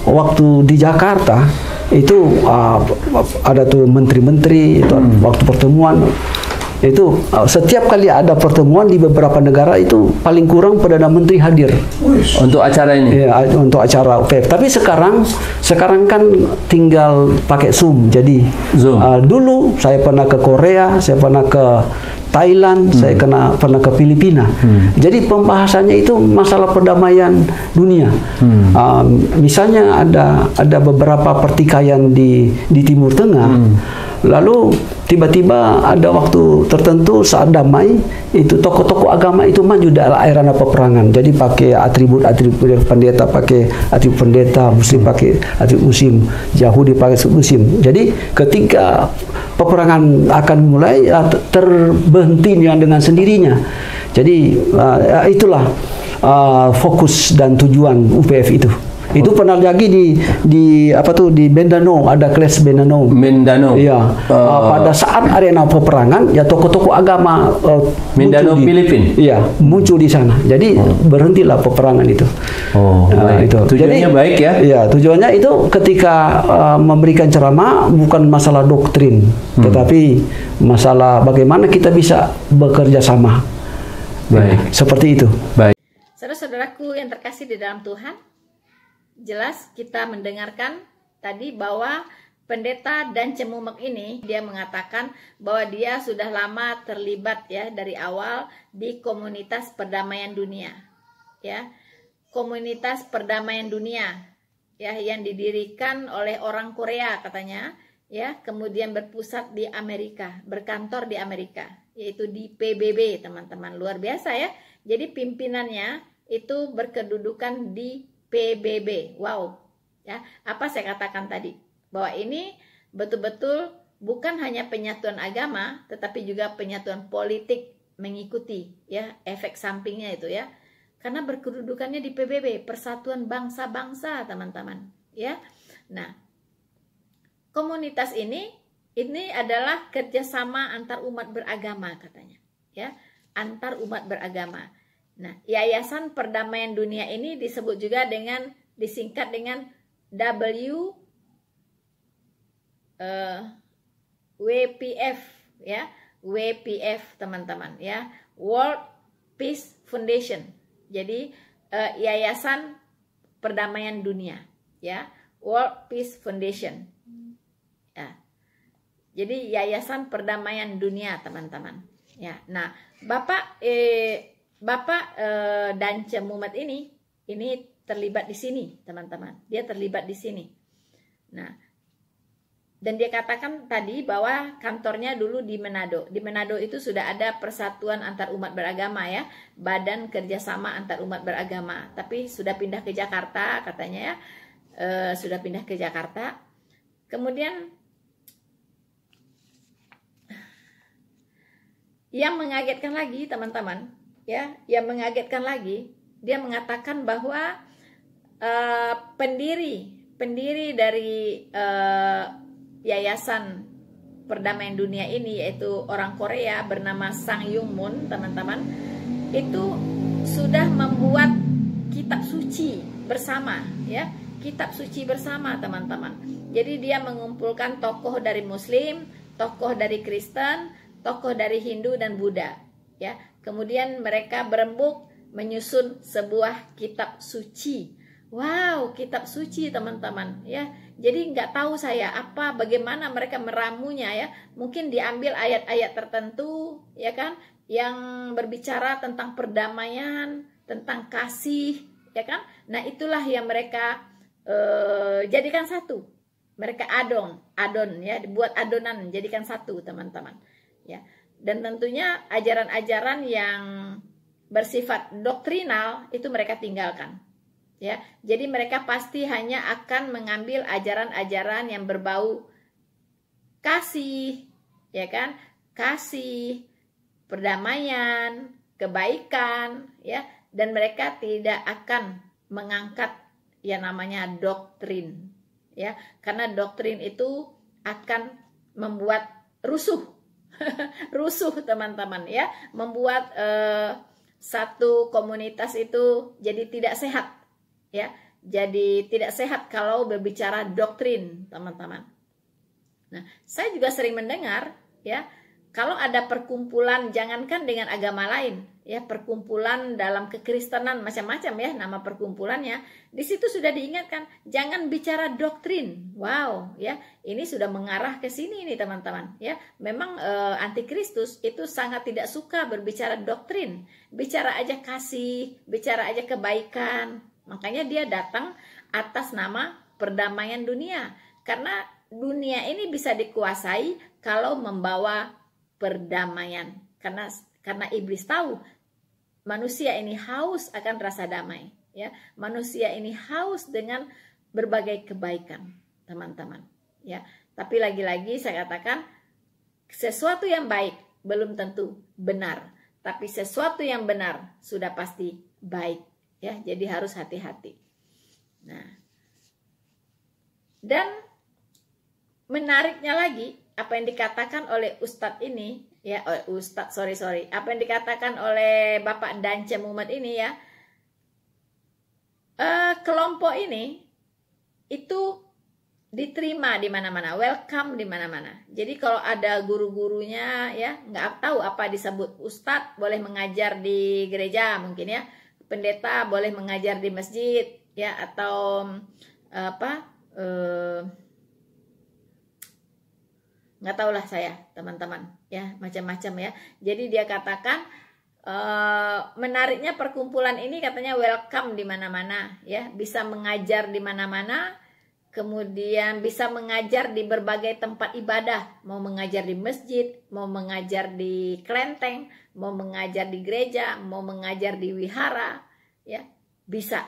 waktu di Jakarta itu ada tuh menteri-menteri, itu waktu pertemuan. Itu setiap kali ada pertemuan di beberapa negara itu paling kurang Perdana Menteri hadir
untuk acara ini.
Ya, untuk acara UPF. Tapi sekarang kan tinggal pakai Zoom. Jadi Zoom. Dulu saya pernah ke Korea, saya pernah ke Thailand, saya pernah ke Filipina. Jadi pembahasannya itu masalah perdamaian dunia. Misalnya ada beberapa pertikaian di Timur Tengah. Lalu tiba-tiba ada waktu tertentu saat damai, itu tokoh-tokoh agama itu maju dalam arena peperangan. Jadi pakai atribut pendeta, pakai atribut pendeta, Muslim pakai atribut Muslim, Yahudi pakai Muslim. Jadi ketika peperangan akan mulai, terberhenti dengan sendirinya. Jadi itulah fokus dan tujuan UPF itu. Itu pernah lagi di Mindanao, ada kelas Mindanao. Iya. Pada saat arena peperangan, ya tokoh-tokoh agama
Mindanao Filipina.
Iya, muncul di sana. Jadi berhentilah peperangan itu.
Baik. Itu. Tujuannya jadi, baik ya?
Iya, tujuannya itu ketika memberikan ceramah bukan masalah doktrin, tetapi masalah bagaimana kita bisa bekerja sama.
Baik.
Seperti itu.
Baik.
Saudara-saudaraku yang terkasih di dalam Tuhan, jelas kita mendengarkan tadi bahwa pendeta Dance Mumek ini, dia mengatakan bahwa dia sudah lama terlibat ya dari awal di komunitas perdamaian dunia, ya, komunitas perdamaian dunia, ya, yang didirikan oleh orang Korea katanya, ya, kemudian berpusat di Amerika, berkantor di Amerika, yaitu di PBB, teman-teman. Luar biasa ya. Jadi pimpinannya itu berkedudukan di PBB. Wow. Ya, apa saya katakan tadi? Bahwa ini betul-betul bukan hanya penyatuan agama, tetapi juga penyatuan politik mengikuti ya efek sampingnya itu ya. Karena berkedudukannya di PBB, Persatuan Bangsa-Bangsa, teman-teman, ya. Nah, komunitas ini adalah kerjasama antar umat beragama katanya, ya, antar umat beragama. Nah, Yayasan Perdamaian Dunia ini disebut juga disingkat dengan WPF, ya, WPF teman-teman, ya, World Peace Foundation. Jadi Yayasan Perdamaian Dunia, ya, World Peace Foundation. Ya. Jadi Yayasan Perdamaian Dunia, teman-teman. Ya. Nah, Bapak Dance Mumet ini terlibat di sini, teman-teman. Dia terlibat di sini. Nah, dan dia katakan tadi bahwa kantornya dulu di Manado. Di Manado itu sudah ada Persatuan Antar Umat Beragama ya, Badan Kerjasama Antar Umat Beragama. Tapi sudah pindah ke Jakarta katanya ya, sudah pindah ke Jakarta. Kemudian yang mengagetkan lagi, teman-teman, ya, yang mengagetkan lagi, dia mengatakan bahwa pendiri dari Yayasan Perdamaian Dunia ini, yaitu orang Korea bernama Sang Yung Moon, teman-teman, itu sudah membuat kitab suci bersama, ya, kitab suci bersama, teman-teman. Jadi dia mengumpulkan tokoh dari Muslim, tokoh dari Kristen, tokoh dari Hindu dan Buddha, ya. Kemudian mereka berembuk menyusun sebuah kitab suci. Wow, kitab suci, teman-teman, ya. Jadi nggak tahu saya bagaimana mereka meramunya ya. Mungkin diambil ayat-ayat tertentu, ya kan, yang berbicara tentang perdamaian, tentang kasih, ya kan. Nah, itulah yang mereka jadikan satu. Mereka adon ya, dibuat adonan, jadikan satu, teman-teman, ya. Dan tentunya ajaran-ajaran yang bersifat doktrinal itu mereka tinggalkan. Ya, jadi mereka pasti hanya akan mengambil ajaran-ajaran yang berbau kasih, ya kan, kasih, perdamaian, kebaikan, ya, dan mereka tidak akan mengangkat yang namanya doktrin, ya, karena doktrin itu akan membuat rusuh, rusuh, teman-teman, ya, membuat satu komunitas itu jadi tidak sehat. Ya, jadi tidak sehat kalau berbicara doktrin, teman-teman. Nah, saya juga sering mendengar, ya, kalau ada perkumpulan, jangankan dengan agama lain, ya, perkumpulan dalam kekristenan macam-macam ya, nama perkumpulannya, di situ sudah diingatkan, jangan bicara doktrin. Wow, ya, ini sudah mengarah ke sini nih, teman-teman, ya. Memang antikristus itu sangat tidak suka berbicara doktrin, bicara aja kasih, bicara aja kebaikan. Makanya dia datang atas nama perdamaian dunia. Karena dunia ini bisa dikuasai kalau membawa perdamaian. Karena iblis tahu manusia ini haus akan rasa damai, ya. Manusia ini haus dengan berbagai kebaikan, teman-teman, ya. Tapi lagi-lagi saya katakan, sesuatu yang baik belum tentu benar, tapi sesuatu yang benar sudah pasti baik, ya. Jadi harus hati-hati. Nah, dan menariknya lagi apa yang dikatakan oleh Ustadz ini, ya, apa yang dikatakan oleh Bapak Dance Muhammad ini, ya, kelompok ini itu diterima di mana-mana, welcome di mana-mana. Jadi kalau ada guru-gurunya, ya, nggak tahu apa disebut Ustadz boleh mengajar di gereja mungkin, ya, pendeta boleh mengajar di masjid, ya, atau nggak tahulah saya, teman-teman, ya, macam-macam, ya. Jadi dia katakan menariknya perkumpulan ini katanya welcome di mana-mana, ya, bisa mengajar di mana-mana, kemudian bisa mengajar di berbagai tempat ibadah, mau mengajar di masjid, mau mengajar di kelenteng, mau mengajar di gereja, mau mengajar di wihara, ya, bisa.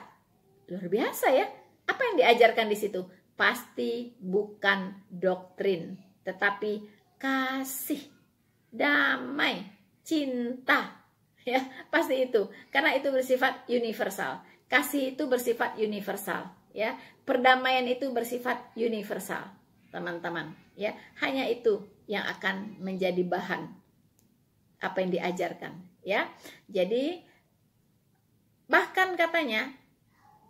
Luar biasa, ya. Apa yang diajarkan di situ? Pasti bukan doktrin, tetapi kasih, damai, cinta, ya, pasti itu. Karena itu bersifat universal. Kasih itu bersifat universal, ya. Perdamaian itu bersifat universal, teman-teman, ya. Hanya itu yang akan menjadi bahan apa yang diajarkan, ya. Jadi bahkan katanya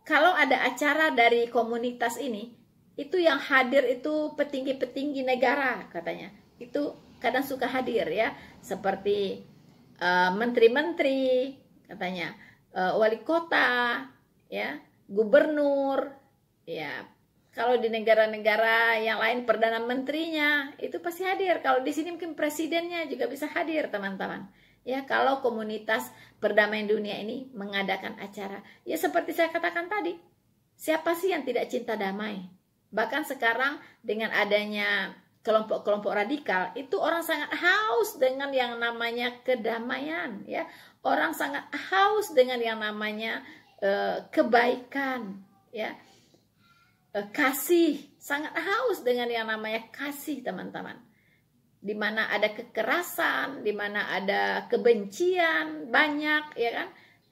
kalau ada acara dari komunitas ini, itu yang hadir itu petinggi-petinggi negara katanya. Itu kadang suka hadir, ya, seperti menteri-menteri katanya, wali kota, ya, gubernur, ya. Kalau di negara-negara yang lain perdana menterinya itu pasti hadir. Kalau di sini mungkin presidennya juga bisa hadir, teman-teman. Ya, kalau komunitas perdamaian dunia ini mengadakan acara, ya seperti saya katakan tadi, siapa sih yang tidak cinta damai? Bahkan sekarang dengan adanya kelompok-kelompok radikal, itu orang sangat haus dengan yang namanya kedamaian, ya. Orang sangat haus dengan yang namanya kebaikan, ya. Kasih, sangat haus dengan yang namanya kasih, teman-teman. Di mana ada kekerasan, di mana ada kebencian banyak, ya kan?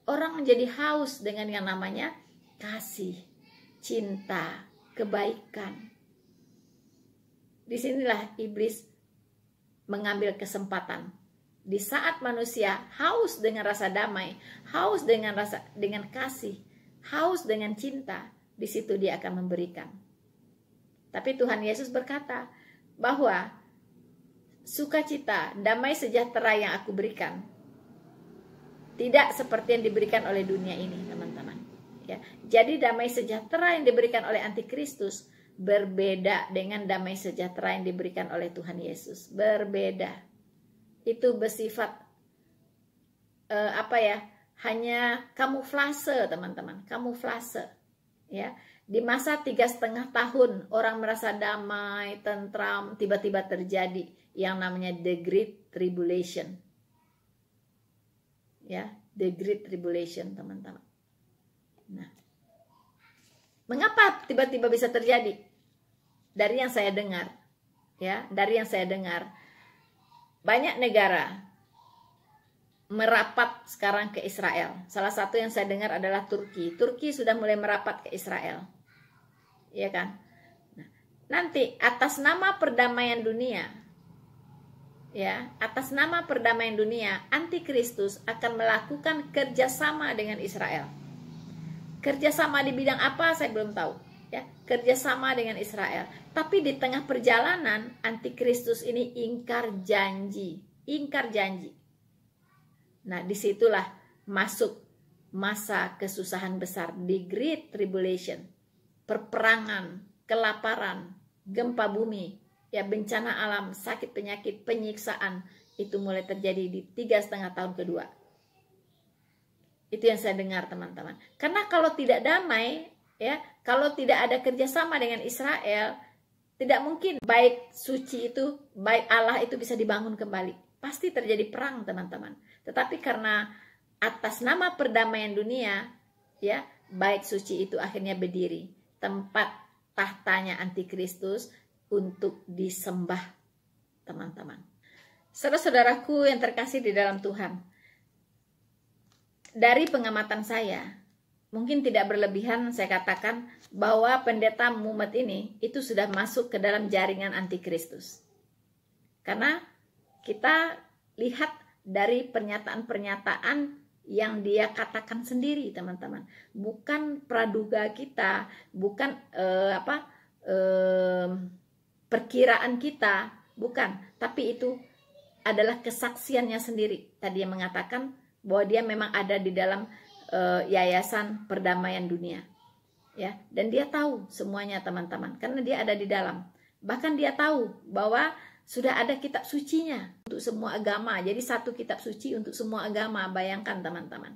Orang menjadi haus dengan yang namanya kasih, cinta, kebaikan. Disinilah iblis mengambil kesempatan. Di saat manusia haus dengan rasa damai, haus dengan kasih, haus dengan cinta, di situ dia akan memberikan. Tapi Tuhan Yesus berkata bahwa sukacita, damai sejahtera yang aku berikan tidak seperti yang diberikan oleh dunia ini, teman-teman, ya. Jadi damai sejahtera yang diberikan oleh antikristus berbeda dengan damai sejahtera yang diberikan oleh Tuhan Yesus. Berbeda. Itu bersifat hanya kamuflase, teman-teman, kamuflase, ya. Di masa 3,5 tahun orang merasa damai, tentram, tiba-tiba terjadi yang namanya the Great Tribulation, ya, the Great Tribulation, teman-teman. Nah, mengapa tiba-tiba bisa terjadi? Dari yang saya dengar, ya, dari yang saya dengar, banyak negara merapat sekarang ke Israel. Salah satu yang saya dengar adalah Turki. Turki sudah mulai merapat ke Israel, ya kan? Nah, nanti atas nama perdamaian dunia, ya, atas nama perdamaian dunia, antikristus akan melakukan kerjasama dengan Israel. Kerjasama di bidang apa saya belum tahu, ya. Kerjasama dengan Israel. Tapi di tengah perjalanan antikristus ini ingkar janji, ingkar janji. Nah, disitulah masuk masa kesusahan besar, the Great Tribulation, perperangan, kelaparan, gempa bumi, ya, bencana alam, sakit penyakit, penyiksaan, itu mulai terjadi di 3,5 tahun kedua. Itu yang saya dengar, teman-teman. Karena kalau tidak damai, ya, kalau tidak ada kerjasama dengan Israel, Tidak mungkin bait suci itu, bait Allah itu bisa dibangun kembali. Pasti terjadi perang, teman-teman. Tetapi karena atas nama perdamaian dunia, ya, bait suci itu akhirnya berdiri, tempat tahtanya antikristus untuk disembah, teman-teman. Saudara-saudaraku yang terkasih di dalam Tuhan, dari pengamatan saya, mungkin tidak berlebihan saya katakan bahwa pendeta Mumet ini itu sudah masuk ke dalam jaringan antikristus. Karena kita lihat dari pernyataan-pernyataan yang dia katakan sendiri, teman-teman. Bukan praduga kita, bukan perkiraan kita, bukan. Tapi itu adalah kesaksiannya sendiri. Tadi dia mengatakan bahwa dia memang ada di dalam yayasan perdamaian dunia, ya, dan dia tahu semuanya, teman-teman, karena dia ada di dalam. Bahkan dia tahu bahwa sudah ada kitab sucinya untuk semua agama. Jadi satu kitab suci untuk semua agama. Bayangkan, teman-teman,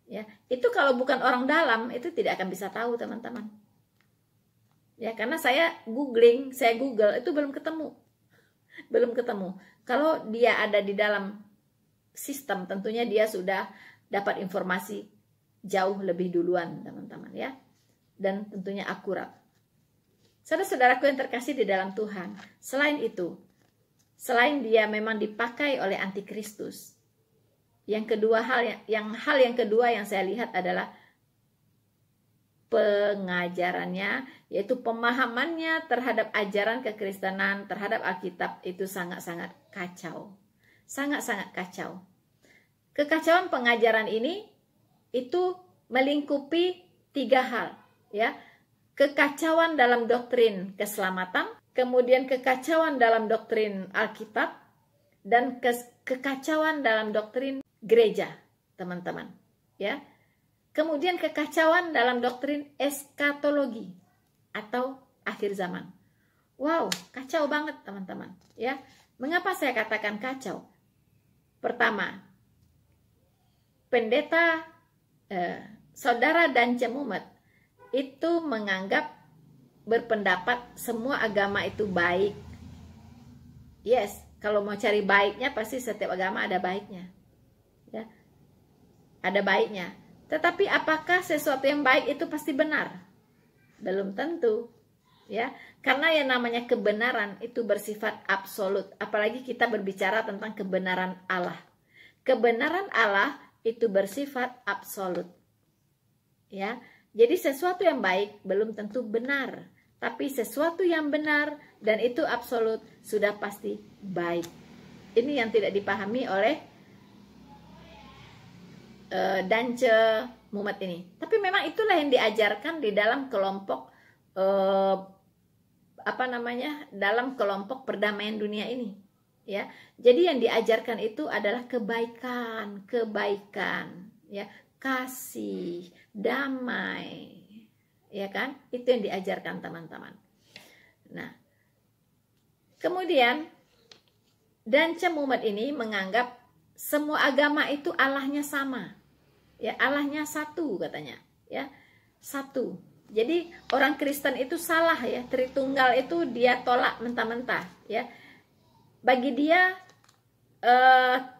ya, itu kalau bukan orang dalam itu tidak akan bisa tahu, teman-teman, ya, karena saya Google itu belum ketemu. Kalau dia ada di dalam sistem, tentunya dia sudah dapat informasi jauh lebih duluan, teman-teman, ya, dan tentunya akurat. Saudara-saudaraku yang terkasih di dalam Tuhan, selain itu, selain dia memang dipakai oleh antikristus, hal yang kedua yang saya lihat adalah pengajarannya, yaitu pemahamannya terhadap ajaran kekristenan, terhadap Alkitab itu sangat-sangat kacau. Sangat-sangat kacau. Kekacauan pengajaran ini itu melingkupi 3 hal, ya. Kekacauan dalam doktrin keselamatan, kemudian kekacauan dalam doktrin Alkitab, dan kekacauan dalam doktrin gereja, teman-teman, ya. Kemudian kekacauan dalam doktrin eskatologi atau akhir zaman. Wow, kacau banget, teman-teman, ya. Mengapa saya katakan kacau? Pertama, pendeta saudara Dance Mumet itu menganggap, berpendapat semua agama itu baik. Yes, kalau mau cari baiknya pasti setiap agama ada baiknya, ya, ada baiknya. Tetapi apakah sesuatu yang baik itu pasti benar? Belum tentu, ya, karena yang namanya kebenaran itu bersifat absolut. Apalagi kita berbicara tentang kebenaran Allah. Kebenaran Allah itu bersifat absolut, ya. Jadi sesuatu yang baik belum tentu benar, tapi sesuatu yang benar dan itu absolut sudah pasti baik. Ini yang tidak dipahami oleh Dance Mumet ini. Tapi memang itulah yang diajarkan di dalam kelompok dalam kelompok perdamaian dunia ini, ya. Jadi yang diajarkan itu adalah kebaikan, ya, kasih, damai, ya kan? Itu yang diajarkan, teman-teman. Nah, kemudian Dance Mumet ini menganggap semua agama itu Allahnya sama, ya, Allahnya satu katanya, ya, satu. Jadi orang Kristen itu salah, ya, Tritunggal itu dia tolak mentah-mentah, ya. Bagi dia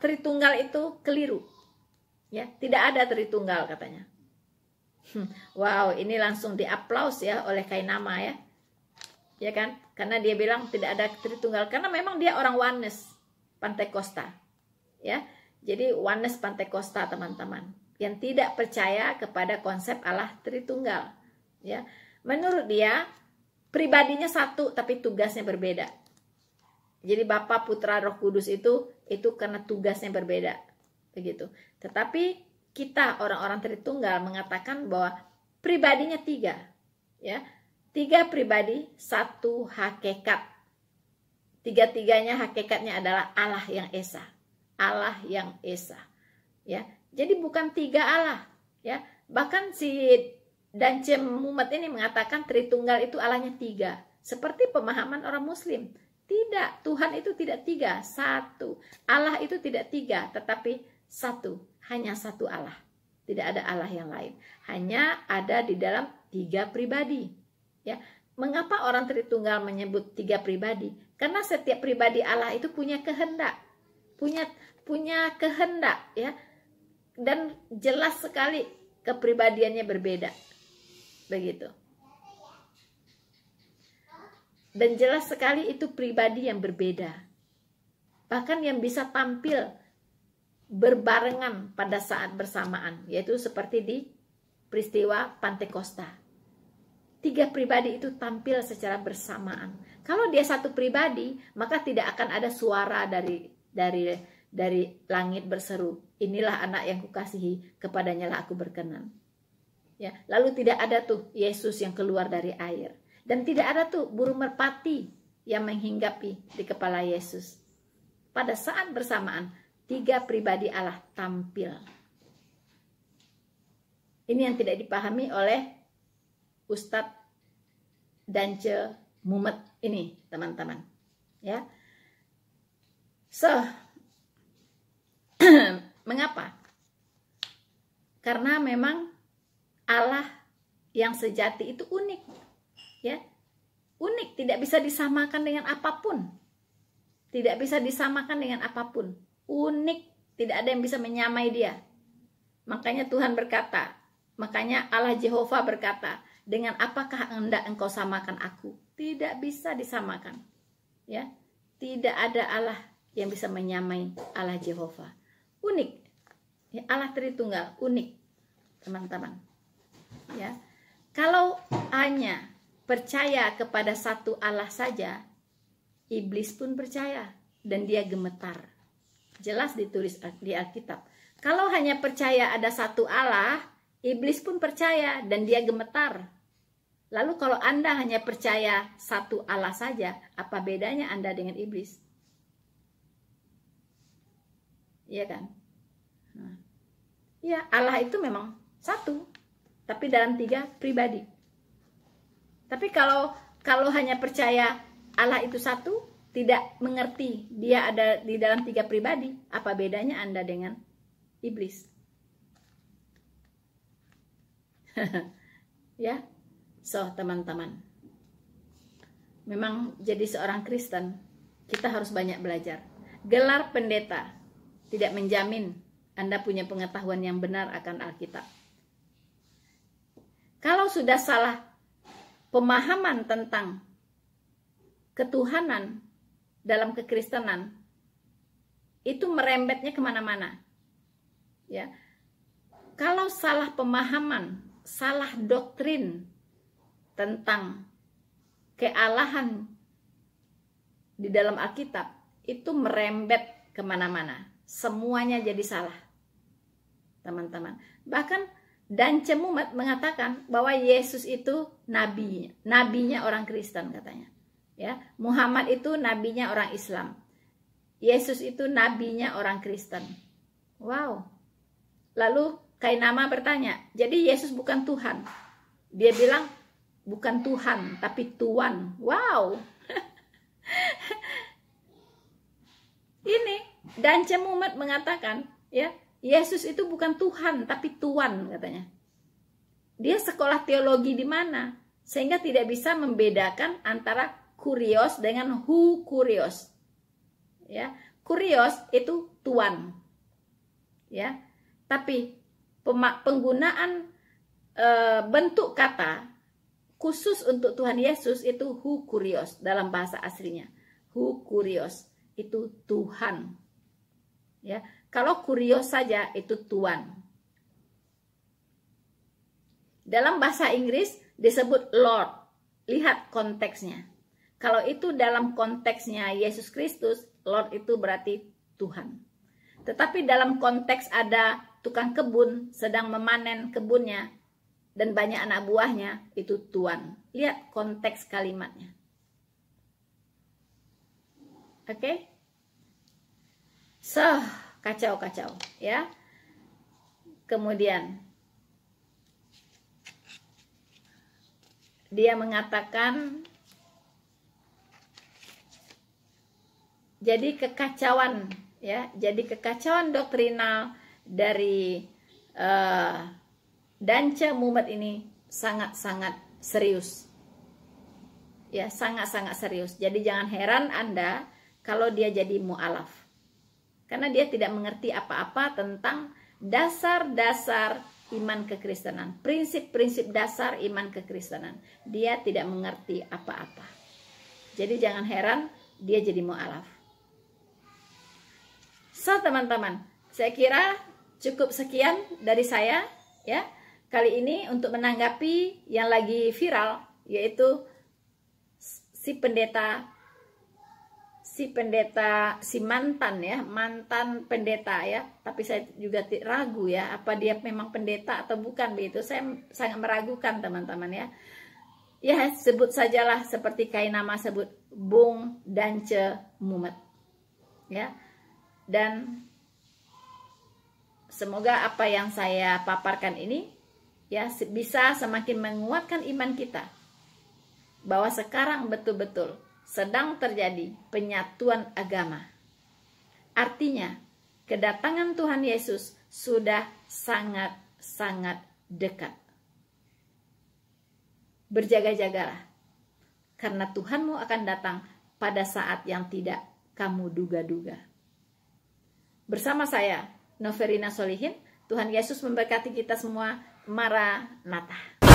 Tritunggal itu keliru, ya, tidak ada Tritunggal katanya. Wow, ini langsung diaplaus, ya, oleh Kainama, ya kan? Karena dia bilang tidak ada Tritunggal, karena memang dia orang Oneness Pantekosta, ya. Jadi Oneness Pantekosta, teman-teman, yang tidak percaya kepada konsep Allah Tritunggal, ya. Menurut dia pribadinya satu tapi tugasnya berbeda. Jadi Bapa, Putra, Roh Kudus itu karena tugasnya berbeda, begitu. Tetapi kita orang-orang Tritunggal mengatakan bahwa pribadinya 3, ya, 3 pribadi, 1 hakikat. 3-tiganya hakikatnya adalah Allah yang Esa, Allah yang Esa, ya. Jadi bukan 3 Allah, ya. Bahkan si Dance Mumet ini mengatakan Tritunggal itu Allahnya 3, seperti pemahaman orang Muslim. Tidak, Tuhan itu tidak 3, 1. Allah itu tidak 3, tetapi 1. Hanya 1 Allah. Tidak ada Allah yang lain. Hanya ada di dalam 3 pribadi, ya. Mengapa orang Tritunggal menyebut 3 pribadi? Karena setiap pribadi Allah itu punya kehendak, punya kehendak, ya, dan jelas sekali kepribadiannya berbeda, begitu. Dan jelas sekali itu pribadi yang berbeda, bahkan yang bisa tampil berbarengan pada saat bersamaan, yaitu seperti di peristiwa Pantekosta. 3 pribadi itu tampil secara bersamaan. Kalau dia satu pribadi, maka tidak akan ada suara dari langit berseru, inilah anak yang kukasihi, kepadanya lah aku berkenan. Ya, lalu tidak ada tuh Yesus yang keluar dari air, dan tidak ada tuh burung merpati yang menghinggapi di kepala Yesus. Pada saat bersamaan 3 pribadi Allah tampil. Ini yang tidak dipahami oleh Ustadz Dance Mumet ini, teman-teman, ya. So, mengapa? Karena memang Allah yang sejati itu unik, ya, unik, tidak bisa disamakan dengan apapun, tidak bisa disamakan dengan apapun, unik, tidak ada yang bisa menyamai dia. Makanya Tuhan berkata, makanya Allah Jehovah berkata, dengan apakah hendak engkau samakan aku? Tidak bisa disamakan, ya. Tidak ada Allah yang bisa menyamai Allah Jehovah. Unik, ya, Allah Tritunggal unik, teman-teman, ya. Kalau hanya percaya kepada satu Allah saja, iblis pun percaya dan dia gemetar. Jelas ditulis di Alkitab. Kalau hanya percaya ada satu Allah, iblis pun percaya dan dia gemetar. Lalu kalau Anda hanya percaya satu Allah saja, apa bedanya Anda dengan iblis? Iya kan? Nah, ya, Allah itu memang satu, tapi dalam 3 pribadi. Tapi kalau hanya percaya Allah itu satu, tidak mengerti dia ada di dalam 3 pribadi, apa bedanya Anda dengan iblis? Ya. So, teman-teman, memang jadi seorang Kristen kita harus banyak belajar. Gelar pendeta tidak menjamin Anda punya pengetahuan yang benar akan Alkitab. Kalau sudah salah pemahaman tentang ketuhanan dalam kekristenan, itu merembetnya kemana-mana, ya. Kalau salah pemahaman, salah doktrin tentang kealahan di dalam Alkitab, itu merembet kemana-mana, semuanya jadi salah, teman-teman. Bahkan Dance Mumet mengatakan bahwa Yesus itu nabinya orang Kristen, katanya, ya. Muhammad itu nabinya orang Islam, Yesus itu nabinya orang Kristen. Wow. Lalu Kainama bertanya, jadi Yesus bukan Tuhan? Dia bilang, bukan Tuhan, tapi Tuan. Wow. Ini Dance Mumet mengatakan, ya, Yesus itu bukan Tuhan, tapi Tuan, katanya. Dia sekolah teologi di mana? Sehingga tidak bisa membedakan antara kurios dengan kurios. Ya, kurios itu Tuan. Ya. Tapi penggunaan bentuk kata khusus untuk Tuhan Yesus itu kurios dalam bahasa aslinya. Kurios itu Tuhan. Ya, kalau kurios saja itu Tuan. Dalam bahasa Inggris disebut Lord. Lihat konteksnya. Kalau itu dalam konteksnya Yesus Kristus, Lord itu berarti Tuhan. Tetapi dalam konteks ada tukang kebun sedang memanen kebunnya dan banyak anak buahnya, itu Tuan. Lihat konteks kalimatnya. Oke? So, kacau-kacau, ya. Kemudian dia mengatakan, jadi kekacauan, ya, jadi kekacauan doktrinal dari Dance Mumet ini sangat-sangat serius. Ya, sangat-sangat serius. Jadi jangan heran Anda kalau dia jadi mu'alaf. Karena dia tidak mengerti apa-apa tentang dasar-dasar iman kekristenan. Prinsip-prinsip dasar iman kekristenan. Dia tidak mengerti apa-apa. Jadi jangan heran dia jadi mu'alaf. So teman-teman, saya kira cukup sekian dari saya ya. Kali ini untuk menanggapi yang lagi viral, yaitu si mantan pendeta ya, tapi saya juga ragu ya, apa dia memang pendeta atau bukan begitu. Saya sangat meragukan teman-teman ya. Ya, sebut sajalah seperti kain nama sebut Bung Dance Mumet ya. Dan semoga apa yang saya paparkan ini ya bisa semakin menguatkan iman kita, bahwa sekarang betul-betul sedang terjadi penyatuan agama. Artinya, kedatangan Tuhan Yesus sudah sangat-sangat dekat. Berjaga-jagalah, karena Tuhanmu akan datang pada saat yang tidak kamu duga-duga. Bersama saya, Noverina Solihin, Tuhan Yesus memberkati kita semua. Maranatha.